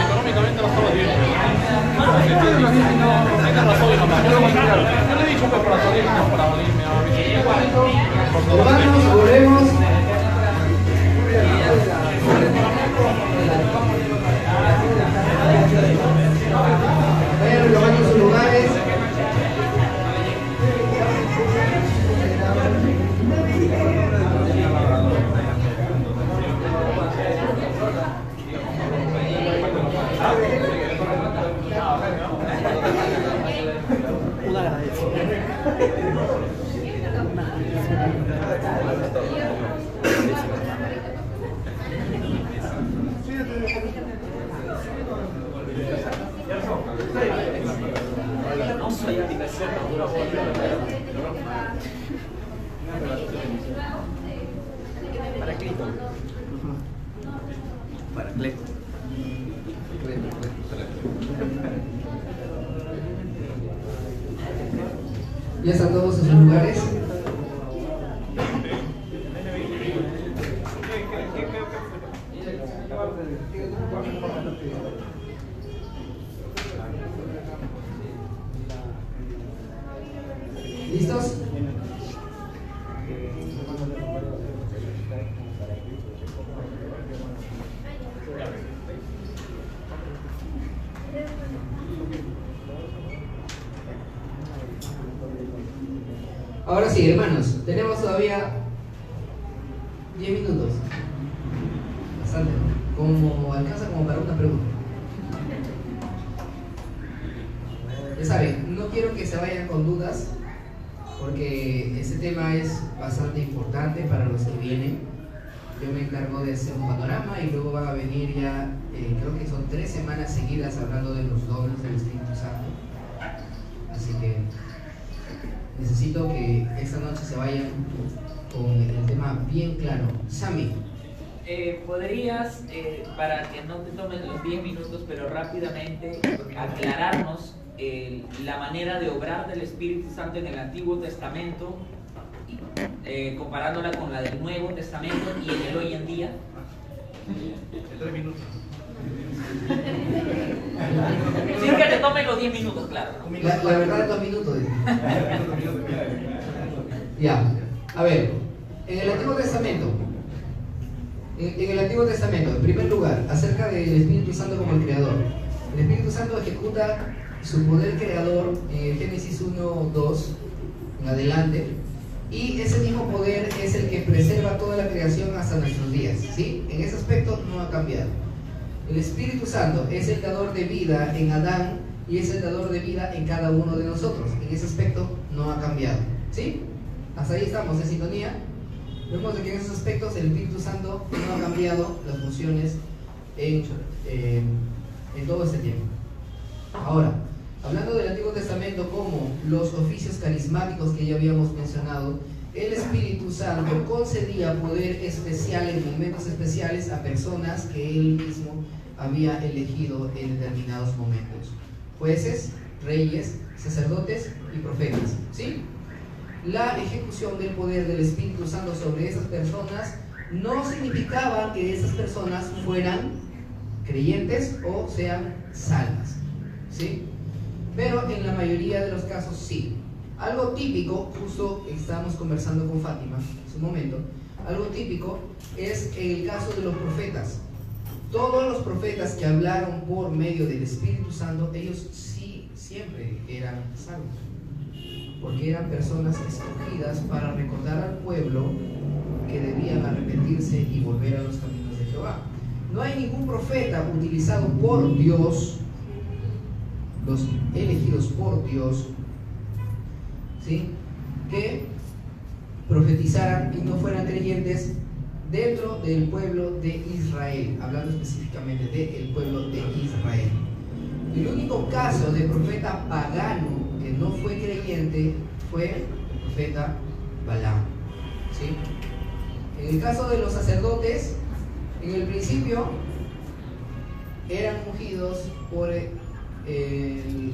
S3: económicamente no estaba bien. Tienes razón, mi mamá. Yo le he dicho que para salir, no para venirme a
S1: Hermanos, volvemos. Vayan tomando sus lugares.
S2: Un agradecido.
S1: Paracleto. ¿Ya están todos en sus lugares? ¿Listos? Ahora sí, hermanos, tenemos todavía 10 minutos. Bastante, ¿no? Como alcanza como para una pregunta. Ya saben, no quiero que se vayan con dudas, porque este tema es bastante importante para los que vienen. Yo me encargo de hacer un panorama y luego van a venir ya, creo que son 3 semanas seguidas hablando de los dones del Espíritu Santo. Así que necesito que esta noche se vayan con el tema bien claro. Sammy.
S4: ¿Podrías, para que no te tomen los 10 minutos, pero rápidamente aclararnos la manera de obrar del Espíritu Santo en el Antiguo Testamento, comparándola con la del Nuevo Testamento y en el hoy en día?
S2: En 3 minutos.
S4: Sin que te tomen los 10 minutos, claro.
S1: La verdad, 2 minutos. Ya, a ver, en el Antiguo Testamento, en primer lugar, acerca del Espíritu Santo como el Creador. El Espíritu Santo ejecuta su poder creador en Génesis 1:2 en adelante, Y ese mismo poder es el que preserva toda la creación hasta nuestros días, ¿sí? En ese aspecto no ha cambiado. El Espíritu Santo es el dador de vida en Adán y es el dador de vida en cada uno de nosotros. En ese aspecto no ha cambiado, ¿sí? Hasta ahí estamos en sintonía. Vemos de que en esos aspectos el Espíritu Santo no ha cambiado las funciones en todo este tiempo. Ahora, hablando del Antiguo Testamento como los oficios carismáticos que ya habíamos mencionado, el Espíritu Santo concedía poder especial en momentos especiales a personas que Él mismo había elegido en determinados momentos. Jueces, reyes, sacerdotes y profetas, ¿sí? La ejecución del poder del Espíritu Santo sobre esas personas no significaba que esas personas fueran creyentes o sean salvas, ¿sí? Pero en la mayoría de los casos sí. Algo típico, justo estábamos conversando con Fátima hace un momento, algo típico es el caso de los profetas. Todos los profetas que hablaron por medio del Espíritu Santo, ellos sí siempre eran salvos, porque eran personas escogidas para recordar al pueblo que debían arrepentirse y volver a los caminos de Jehová. No hay ningún profeta utilizado por Dios, los elegidos por Dios, ¿sí?, que profetizaran y no fueran creyentes dentro del pueblo de Israel, hablando específicamente del pueblo de Israel. El único caso de profeta pagano que no fue creyente fue el profeta Balaam, ¿sí? En el caso de los sacerdotes, en el principio eran ungidos por el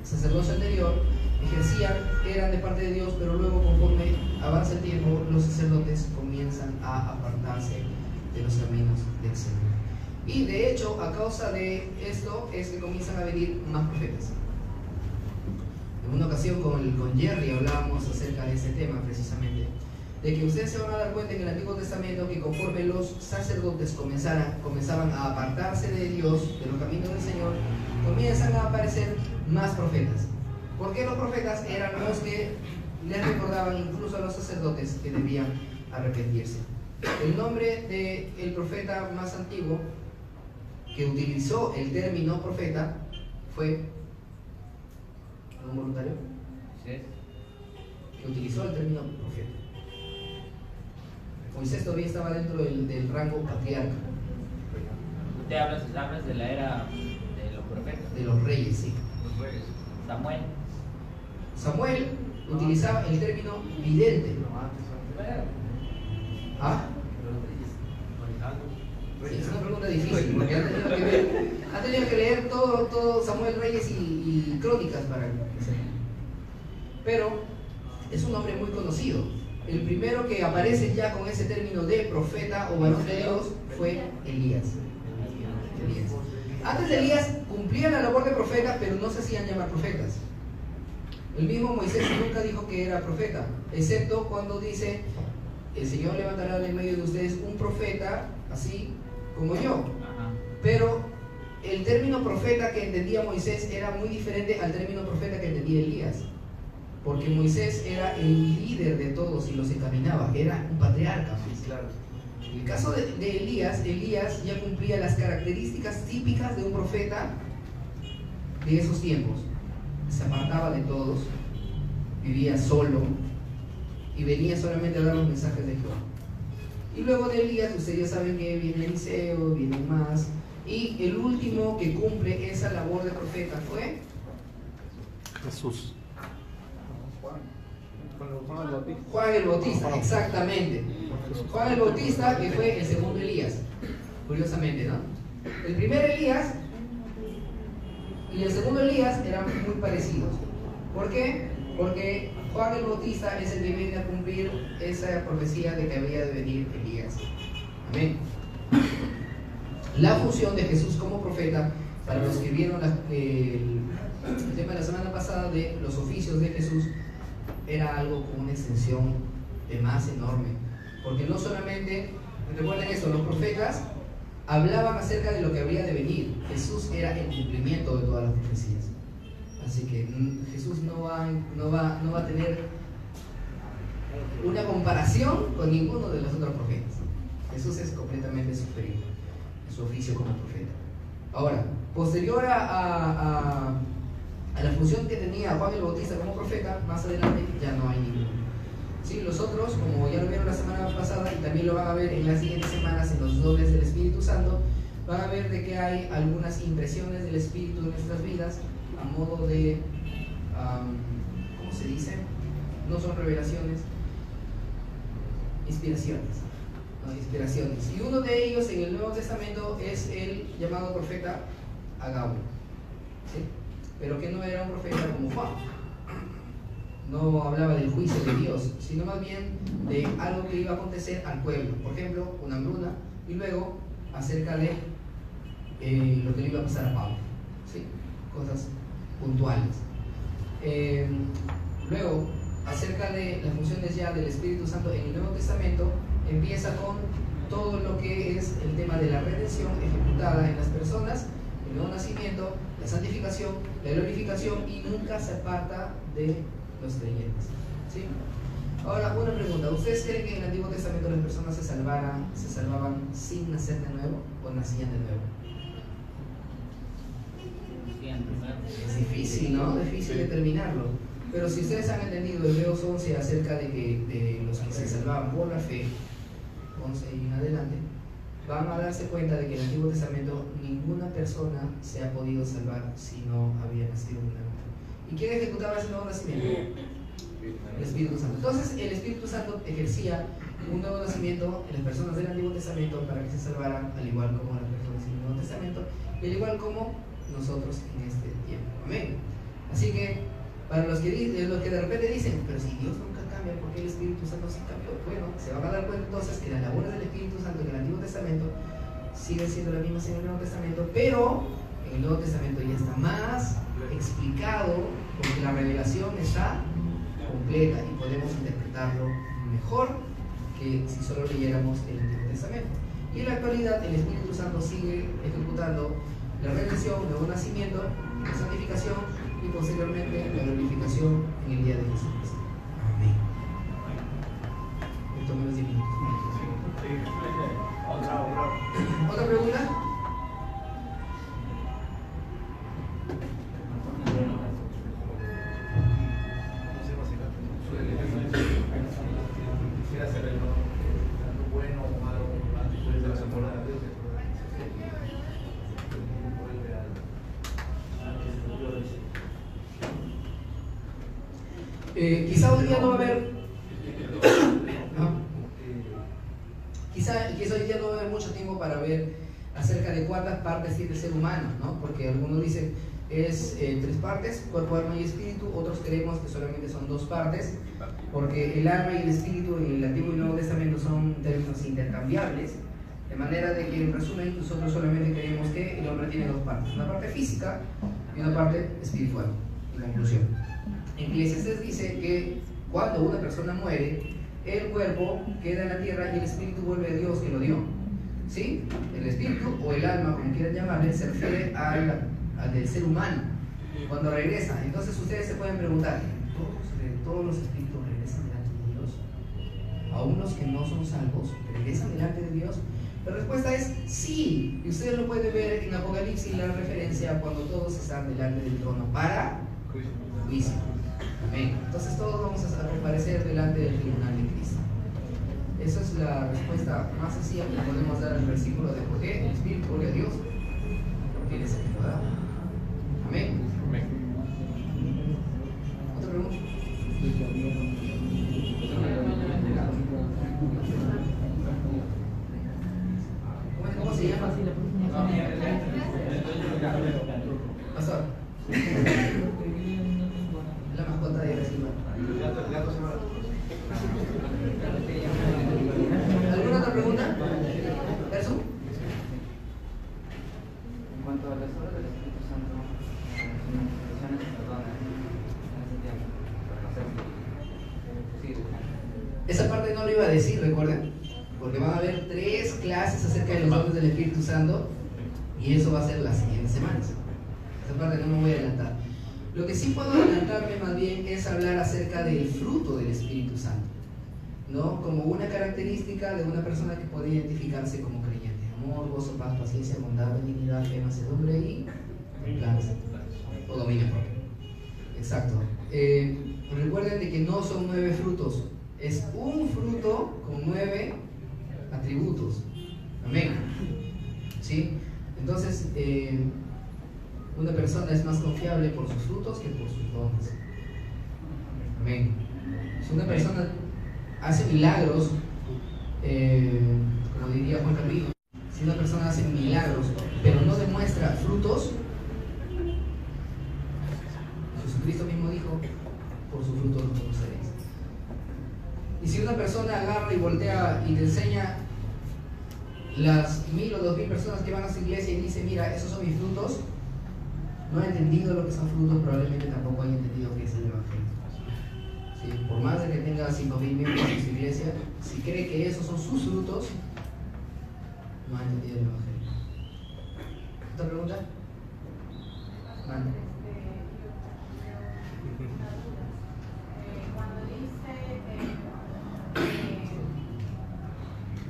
S1: sacerdocio anterior, ejercían, eran de parte de Dios, pero luego conforme avanza el tiempo, los sacerdotes comienzan a apartarse de los caminos del Señor. Y de hecho, a causa de esto es que comienzan a venir más profetas. En una ocasión con Jerry hablábamos acerca de este tema precisamente, de que ustedes se van a dar cuenta en el Antiguo Testamento que conforme los sacerdotes comenzaban a apartarse de Dios, de los caminos del Señor, comienzan a aparecer más profetas. Porque los profetas eran los que les recordaban incluso a los sacerdotes que debían arrepentirse. El nombre del profeta más antiguo que utilizó el término profeta fue un voluntario que utilizó el término profeta. Moisés todavía estaba dentro del rango patriarca.
S4: Usted habla de la era de los profetas.
S1: De los reyes, sí.
S2: Los reyes.
S1: Samuel utilizaba el término vidente. ¿Ah? Sí, es una pregunta difícil porque han tenido que leer todo Samuel, Reyes y Crónicas para hacerlo. Pero es un nombre muy conocido. El primero que aparece ya con ese término de profeta o varón de Dios fue Elías. Antes de Elías cumplían la labor de profeta, pero no se hacían llamar profetas. El mismo Moisés nunca dijo que era profeta, excepto cuando dice: el Señor levantará en medio de ustedes un profeta así como yo. Pero el término profeta que entendía Moisés era muy diferente al término profeta que entendía Elías, porque Moisés era el líder de todos y los encaminaba, era un patriarca.
S2: Claro.
S1: En el caso de Elías ya cumplía las características típicas de un profeta de esos tiempos. Se apartaba de todos, vivía solo y venía solamente a dar los mensajes de Jehová. Y luego de Elías, ustedes ya saben que viene Eliseo, vienen más, y el último que cumple esa labor de profeta fue
S3: Jesús.
S1: Juan el Bautista, exactamente. Juan el Bautista, que fue el segundo Elías, curiosamente, ¿no? El primer Elías y el segundo Elías eran muy parecidos. ¿Por qué? Porque Juan el Bautista es el que viene a cumplir esa profecía de que había de venir Elías. Amén. La función de Jesús como profeta, para los que vieron el tema de la semana pasada de los oficios de Jesús, era algo con una extensión de más enorme. Porque no solamente, recuerden esto, los profetas hablaban acerca de lo que habría de venir. Jesús era el cumplimiento de todas las profecías. Así que Jesús no va a tener una comparación con ninguno de los otros profetas. Jesús es completamente superior en su oficio como profeta. Ahora, posterior a la función que tenía Juan el Bautista como profeta, más adelante ya no hay ninguno. ¿Sí? Los otros, como ya lo vieron la semana pasada y también lo van a ver en las siguientes semanas en los dones del Espíritu Santo, van a ver de que hay algunas impresiones del Espíritu en nuestras vidas a modo de, ¿cómo se dice? No son revelaciones, inspiraciones. Inspiraciones. Y uno de ellos en el Nuevo Testamento es el llamado profeta Agabo, ¿sí? Pero que no era un profeta como Juan. No hablaba del juicio de Dios, sino más bien de algo que iba a acontecer al pueblo. Por ejemplo, una hambruna, y luego acerca de lo que le iba a pasar a Pablo, ¿sí? Cosas puntuales. Luego, acerca de las funciones ya del Espíritu Santo en el Nuevo Testamento, empieza con todo lo que es el tema de la redención ejecutada en las personas, el nuevo nacimiento, la santificación, la glorificación, y nunca se aparta de los creyentes, ¿sí? Ahora, una pregunta: ¿ustedes creen que en el Antiguo Testamento las personas se salvaban sin nacer de nuevo o nacían de nuevo? Es difícil, ¿no? Difícil determinarlo. Pero si ustedes han entendido Hebreos 11 acerca de los que se salvaban por la fe, 11 y en adelante, van a darse cuenta de que en el Antiguo Testamento ninguna persona se ha podido salvar si no había nacido de nuevo. ¿Y quién ejecutaba ese nuevo nacimiento? El Espíritu Santo. Entonces el Espíritu Santo ejercía un nuevo nacimiento en las personas del Antiguo Testamento para que se salvaran, al igual como las personas del Nuevo Testamento, y al igual como nosotros en este tiempo. Amén. Así que para los que de repente dicen, pero si Dios nunca cambia, ¿por qué el Espíritu Santo sí cambió? Bueno, se van a dar cuenta entonces que las labores del Espíritu Santo en el Antiguo Testamento siguen siendo las mismas en el Nuevo Testamento, pero en el Nuevo Testamento ya está más explicado, porque la revelación está completa y podemos interpretarlo mejor que si solo leyéramos el Antiguo Testamento. Y en la actualidad el Espíritu Santo sigue ejecutando la redención, el nuevo nacimiento, la santificación y posteriormente la glorificación en el día de Jesucristo. Amén. Esto menos 10 minutos. ¿Otra pregunta? Quizá hoy día no va a haber quizá hoy día no va a haber mucho tiempo para ver acerca de cuántas partes tiene el ser humano, ¿no? Porque algunos dicen es 3 partes, cuerpo, alma y espíritu. Otros creemos que solamente son 2 partes, porque el alma y el espíritu en el Antiguo y Nuevo Testamento son términos intercambiables, de manera de que en resumen nosotros solamente creemos que el hombre tiene 2 partes, una parte física y una parte espiritual. En conclusión, en Eclesiastés dice que cuando una persona muere, el cuerpo queda en la tierra y el espíritu vuelve a Dios que lo dio, ¿sí? El espíritu o el alma, como quieran llamarle, se refiere al del ser humano cuando regresa. Entonces ustedes se pueden preguntar, ¿todos los espíritus regresan delante de Dios? ¿Aún los que no son salvos regresan delante de Dios? La respuesta es sí, y ustedes lo pueden ver en Apocalipsis, la referencia cuando todos están delante del trono para juicio. Amén. Entonces todos vamos a comparecer delante del tribunal de Cristo. Esa es la respuesta más sencilla que podemos dar al versículo de por qué el Espíritu gloria a Dios, porque Él es el que lo da. Amén. ¿Otra pregunta? ¿Cómo se llama? Pastor. La mascota de Reciba. ¿Alguna otra pregunta? ¿Verso?
S6: En cuanto a las obras del Espíritu Santo, las manifestaciones se perdonan en ese tiempo.
S1: Esa parte no lo iba a decir, recuerden, porque van a haber 3 clases acerca de los dones del Espíritu Santo y eso va a ser las siguientes semanas. Esa parte no me voy a adelantar. Lo que sí puedo adelantarme más bien es hablar acerca del fruto del Espíritu Santo. ¿no? Como una característica de una persona que puede identificarse como creyente. Amor, gozo, paz, paciencia, bondad, benignidad, fe, mansedumbre y templanza o dominio propio. Exacto. Recuerden de que no son 9 frutos, es un fruto con 9 atributos. Amén. ¿Sí? Entonces, una persona es más confiable por sus frutos que por sus dones. Amén. Si una persona hace milagros, como diría Juan Calvino, si una persona hace milagros pero no demuestra frutos, Jesucristo mismo dijo, por sus frutos los conoceréis. Y si una persona agarra y voltea y te enseña las 1000 o 2000 personas que van a su iglesia y dice, mira, esos son mis frutos, no ha entendido lo que son frutos, probablemente tampoco haya entendido qué es el evangelio. ¿Sí? Por más de que tenga 5000 miembros en su iglesia, si cree que esos son sus frutos, no ha entendido el evangelio. ¿Otra pregunta? Mande.
S5: Cuando dice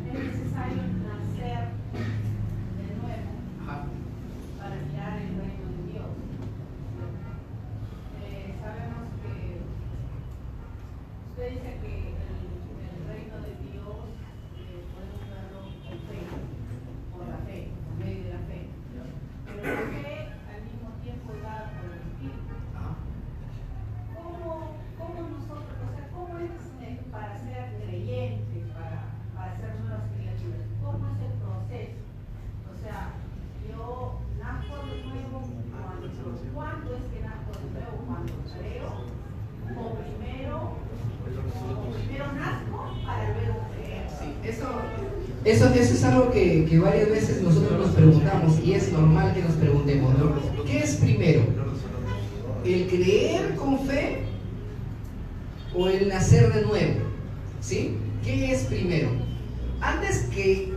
S5: es necesario nacer de nuevo para mirar el reino de Dios. Sabemos que usted dice que el reino de Dios podemos verlo con fe, por la fe, por medio de la fe. Pero la fe al mismo tiempo dada por el Espíritu. ¿Cómo nosotros, o sea, cómo es para ser creyentes, para ser nuevas criaturas? ¿Cómo es el proceso? O sea, yo nazco de nuevo, ¿cuándo es que nazco de nuevo? ¿Cuando creo? ¿O primero nazco para luego creer?
S1: Sí, eso es algo que varias veces nosotros nos preguntamos y es normal que nos preguntemos, ¿no? ¿Qué es primero? ¿El creer con fe o el nacer de nuevo? ¿Sí? ¿Qué es primero? Antes que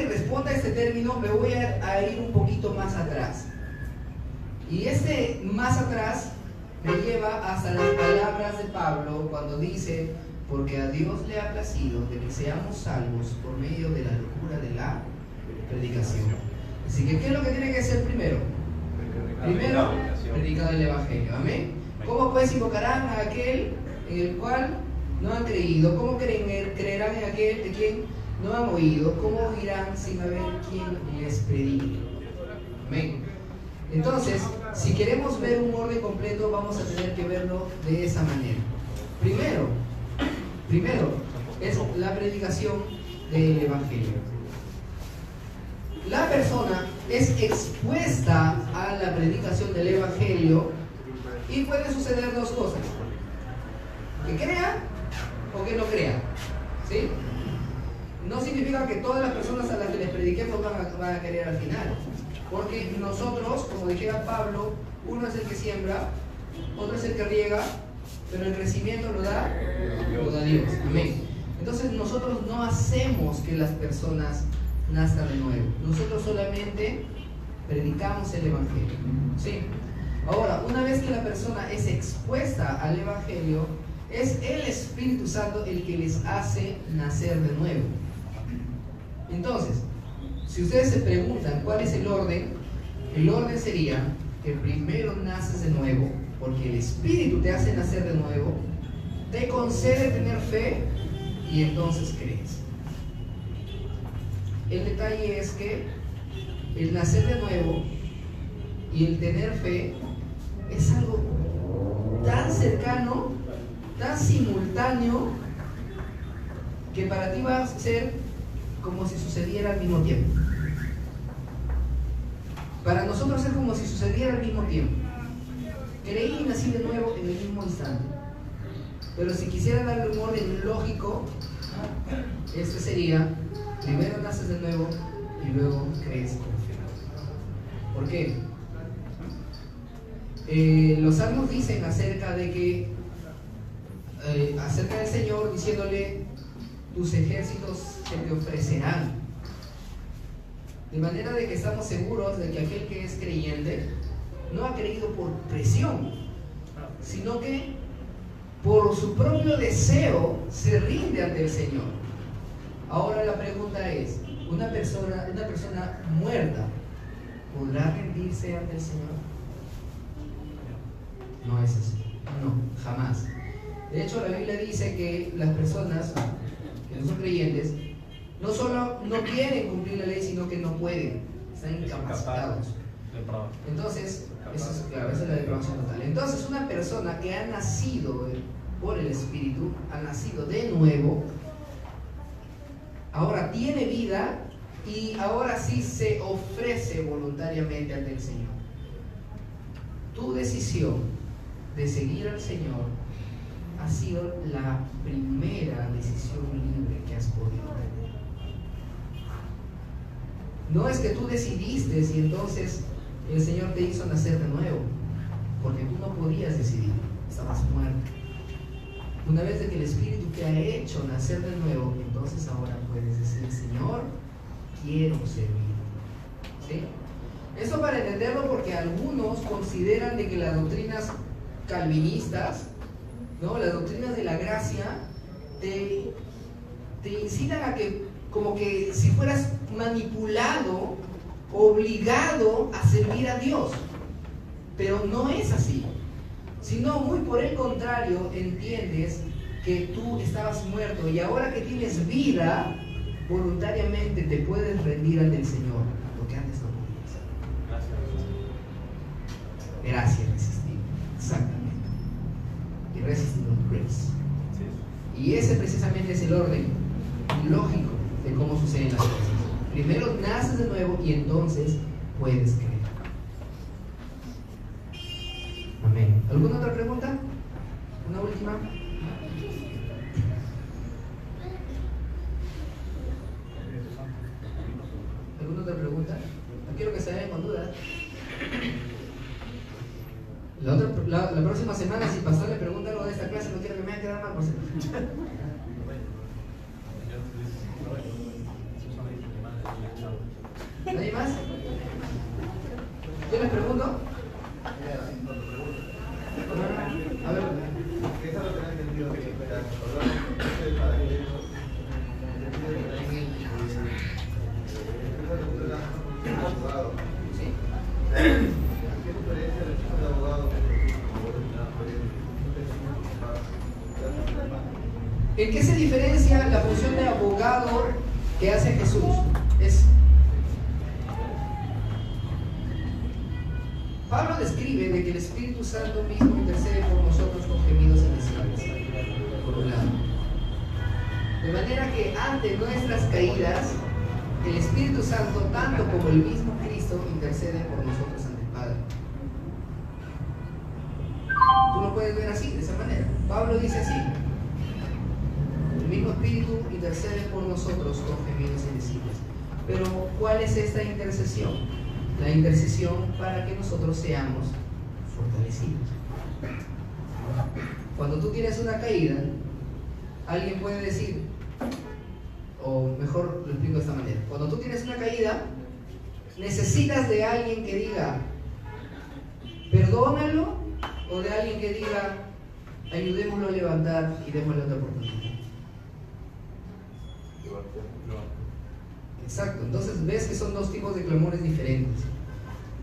S1: responda a este término, me voy a ir un poquito más atrás. Y este más atrás me lleva hasta las palabras de Pablo cuando dice, porque a Dios le ha placido de que seamos salvos por medio de la locura de la predicación. Así que, ¿qué es lo que tiene que ser primero? Primero, predicar el Evangelio. Amén. ¿Cómo pues invocarán a aquel en el cual no han creído? ¿Cómo creerán en aquel de quien no han oído? ¿Cómo oirán sin haber quien les predique? Amén. Entonces, si queremos ver un orden completo, vamos a tener que verlo de esa manera. Primero es la predicación del Evangelio. La persona es expuesta a la predicación del Evangelio y puede suceder dos cosas: que crea o que no crea. ¿Sí? No significa que todas las personas a las que les prediquemos van a querer al final, porque nosotros, como dijera Pablo, uno es el que siembra, otro es el que riega, pero el crecimiento lo da Dios. Amén. Entonces nosotros no hacemos que las personas nazcan de nuevo. Nosotros solamente predicamos el Evangelio. ¿Sí? Ahora, una vez que la persona es expuesta al Evangelio, es el Espíritu Santo el que les hace nacer de nuevo. Entonces, si ustedes se preguntan cuál es el orden sería que primero naces de nuevo, porque el Espíritu te hace nacer de nuevo, te concede tener fe y entonces crees. El detalle es que el nacer de nuevo y el tener fe es algo tan cercano, tan simultáneo, que para ti va a ser como si sucediera al mismo tiempo. Para nosotros es como si sucediera al mismo tiempo. Creí y nací de nuevo en el mismo instante. Pero si quisiera darle un orden lógico, este sería: primero naces de nuevo y luego crees con fe. ¿Por qué? Los salmos dicen acerca de que acerca del Señor, diciéndole: tus ejércitos se te ofrecerán. De manera de que estamos seguros de que aquel que es creyente no ha creído por presión, sino que por su propio deseo se rinde ante el Señor. Ahora la pregunta es, ¿una persona muerta podrá rendirse ante el Señor? No es así, no, jamás. De hecho, la Biblia dice que las personas que no son creyentes no solo no quieren cumplir la ley, sino que no pueden, están incapacitados. Entonces, eso es, claro, esa es la depravación total. Entonces, una persona que ha nacido por el Espíritu, ha nacido de nuevo, ahora tiene vida y ahora sí se ofrece voluntariamente ante el Señor. Tu decisión de seguir al Señor ha sido la primera decisión libre que has podido tener. No es que tú decidiste y entonces el Señor te hizo nacer de nuevo, porque tú no podías decidir, estabas muerto. Una vez de que el Espíritu te ha hecho nacer de nuevo, entonces ahora puedes decir, Señor, quiero servir. ¿Sí? Eso para entenderlo, porque algunos consideran de que las doctrinas calvinistas, ¿no?, las doctrinas de la gracia, te incitan a que, como que si fueras manipulado, obligado a servir a Dios. Pero no es así, sino muy por el contrario, entiendes que tú estabas muerto y ahora que tienes vida, voluntariamente te puedes rendir ante el Señor, lo que antes no podías. Gracias resistir, exactamente. Irresistible grace. Y ese precisamente es el orden lógico de cómo suceden las cosas. Primero naces de nuevo y entonces puedes creer. Amén. ¿Alguna otra pregunta? ¿Una última? ¿Alguna otra pregunta? No quiero que se vayan con dudas. La próxima semana, si el pastor le pregunta algo de esta clase, no quiero que me vaya a quedar mal por ser. ¿Nadie más? ¿Yo les pregunto? A ver.
S2: ¿Qué es lo que han entendido?
S1: ¿En qué se diferencia la función de abogado que hace Jesús? Pablo describe de que el Espíritu Santo mismo intercede por nosotros con gemidos indecibles, por un lado. De manera que ante nuestras caídas, el Espíritu Santo, tanto como el mismo Cristo, intercede por nosotros ante el Padre. Tú lo puedes ver así, de esa manera. Pablo dice así: el mismo Espíritu intercede por nosotros con gemidos indecibles. Pero, ¿cuál es esta intercesión? La intercesión para que nosotros seamos fortalecidos. Cuando tú tienes una caída, alguien puede decir, o mejor lo explico de esta manera: cuando tú tienes una caída, necesitas de alguien que diga, perdónalo, o de alguien que diga, ayudémoslo a levantar y démosle otra oportunidad. Exacto, entonces ves que son dos tipos de clamores diferentes.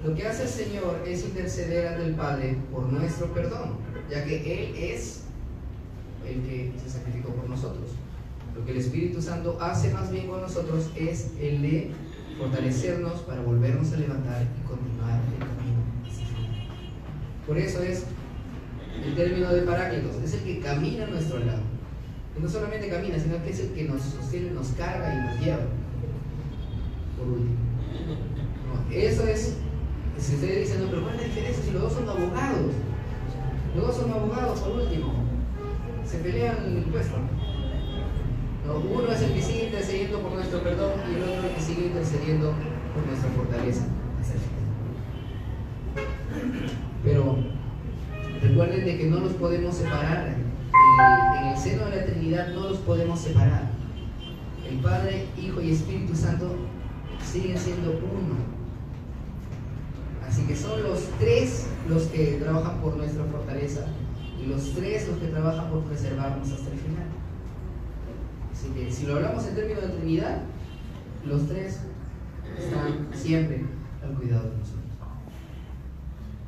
S1: Lo que hace el Señor es interceder ante el Padre por nuestro perdón, ya que Él es el que se sacrificó por nosotros. Lo que el Espíritu Santo hace más bien con nosotros es el de fortalecernos para volvernos a levantar y continuar el camino. Por eso es el término de Paráclitos, es el que camina a nuestro lado. Y no solamente camina, sino que es el que nos sostiene, nos carga y nos lleva. Por último. No, eso es, si ustedes dicen, no, pero ¿cuál es la diferencia si los dos son abogados? Los dos son abogados, por último. Se pelean el puesto. No, uno es el que sigue intercediendo por nuestro perdón y el otro el que sigue intercediendo por nuestra fortaleza. Pero recuerden de que no los podemos separar. En el seno de la Trinidad no los podemos separar. El Padre, Hijo y Espíritu Santo siguen siendo uno. Así que son los tres los que trabajan por nuestra fortaleza y los tres los que trabajan por preservarnos hasta el final. Así que si lo hablamos en términos de Trinidad, los tres están siempre al cuidado de nosotros.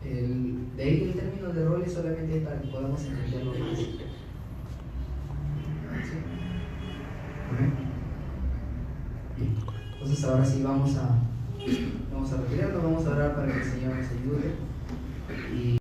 S1: De ahí el término de roles solamente es para que podamos entenderlo más. ¿Sí? Bien. Entonces ahora sí vamos a retirarnos, vamos a orar para que el Señor nos ayude. Y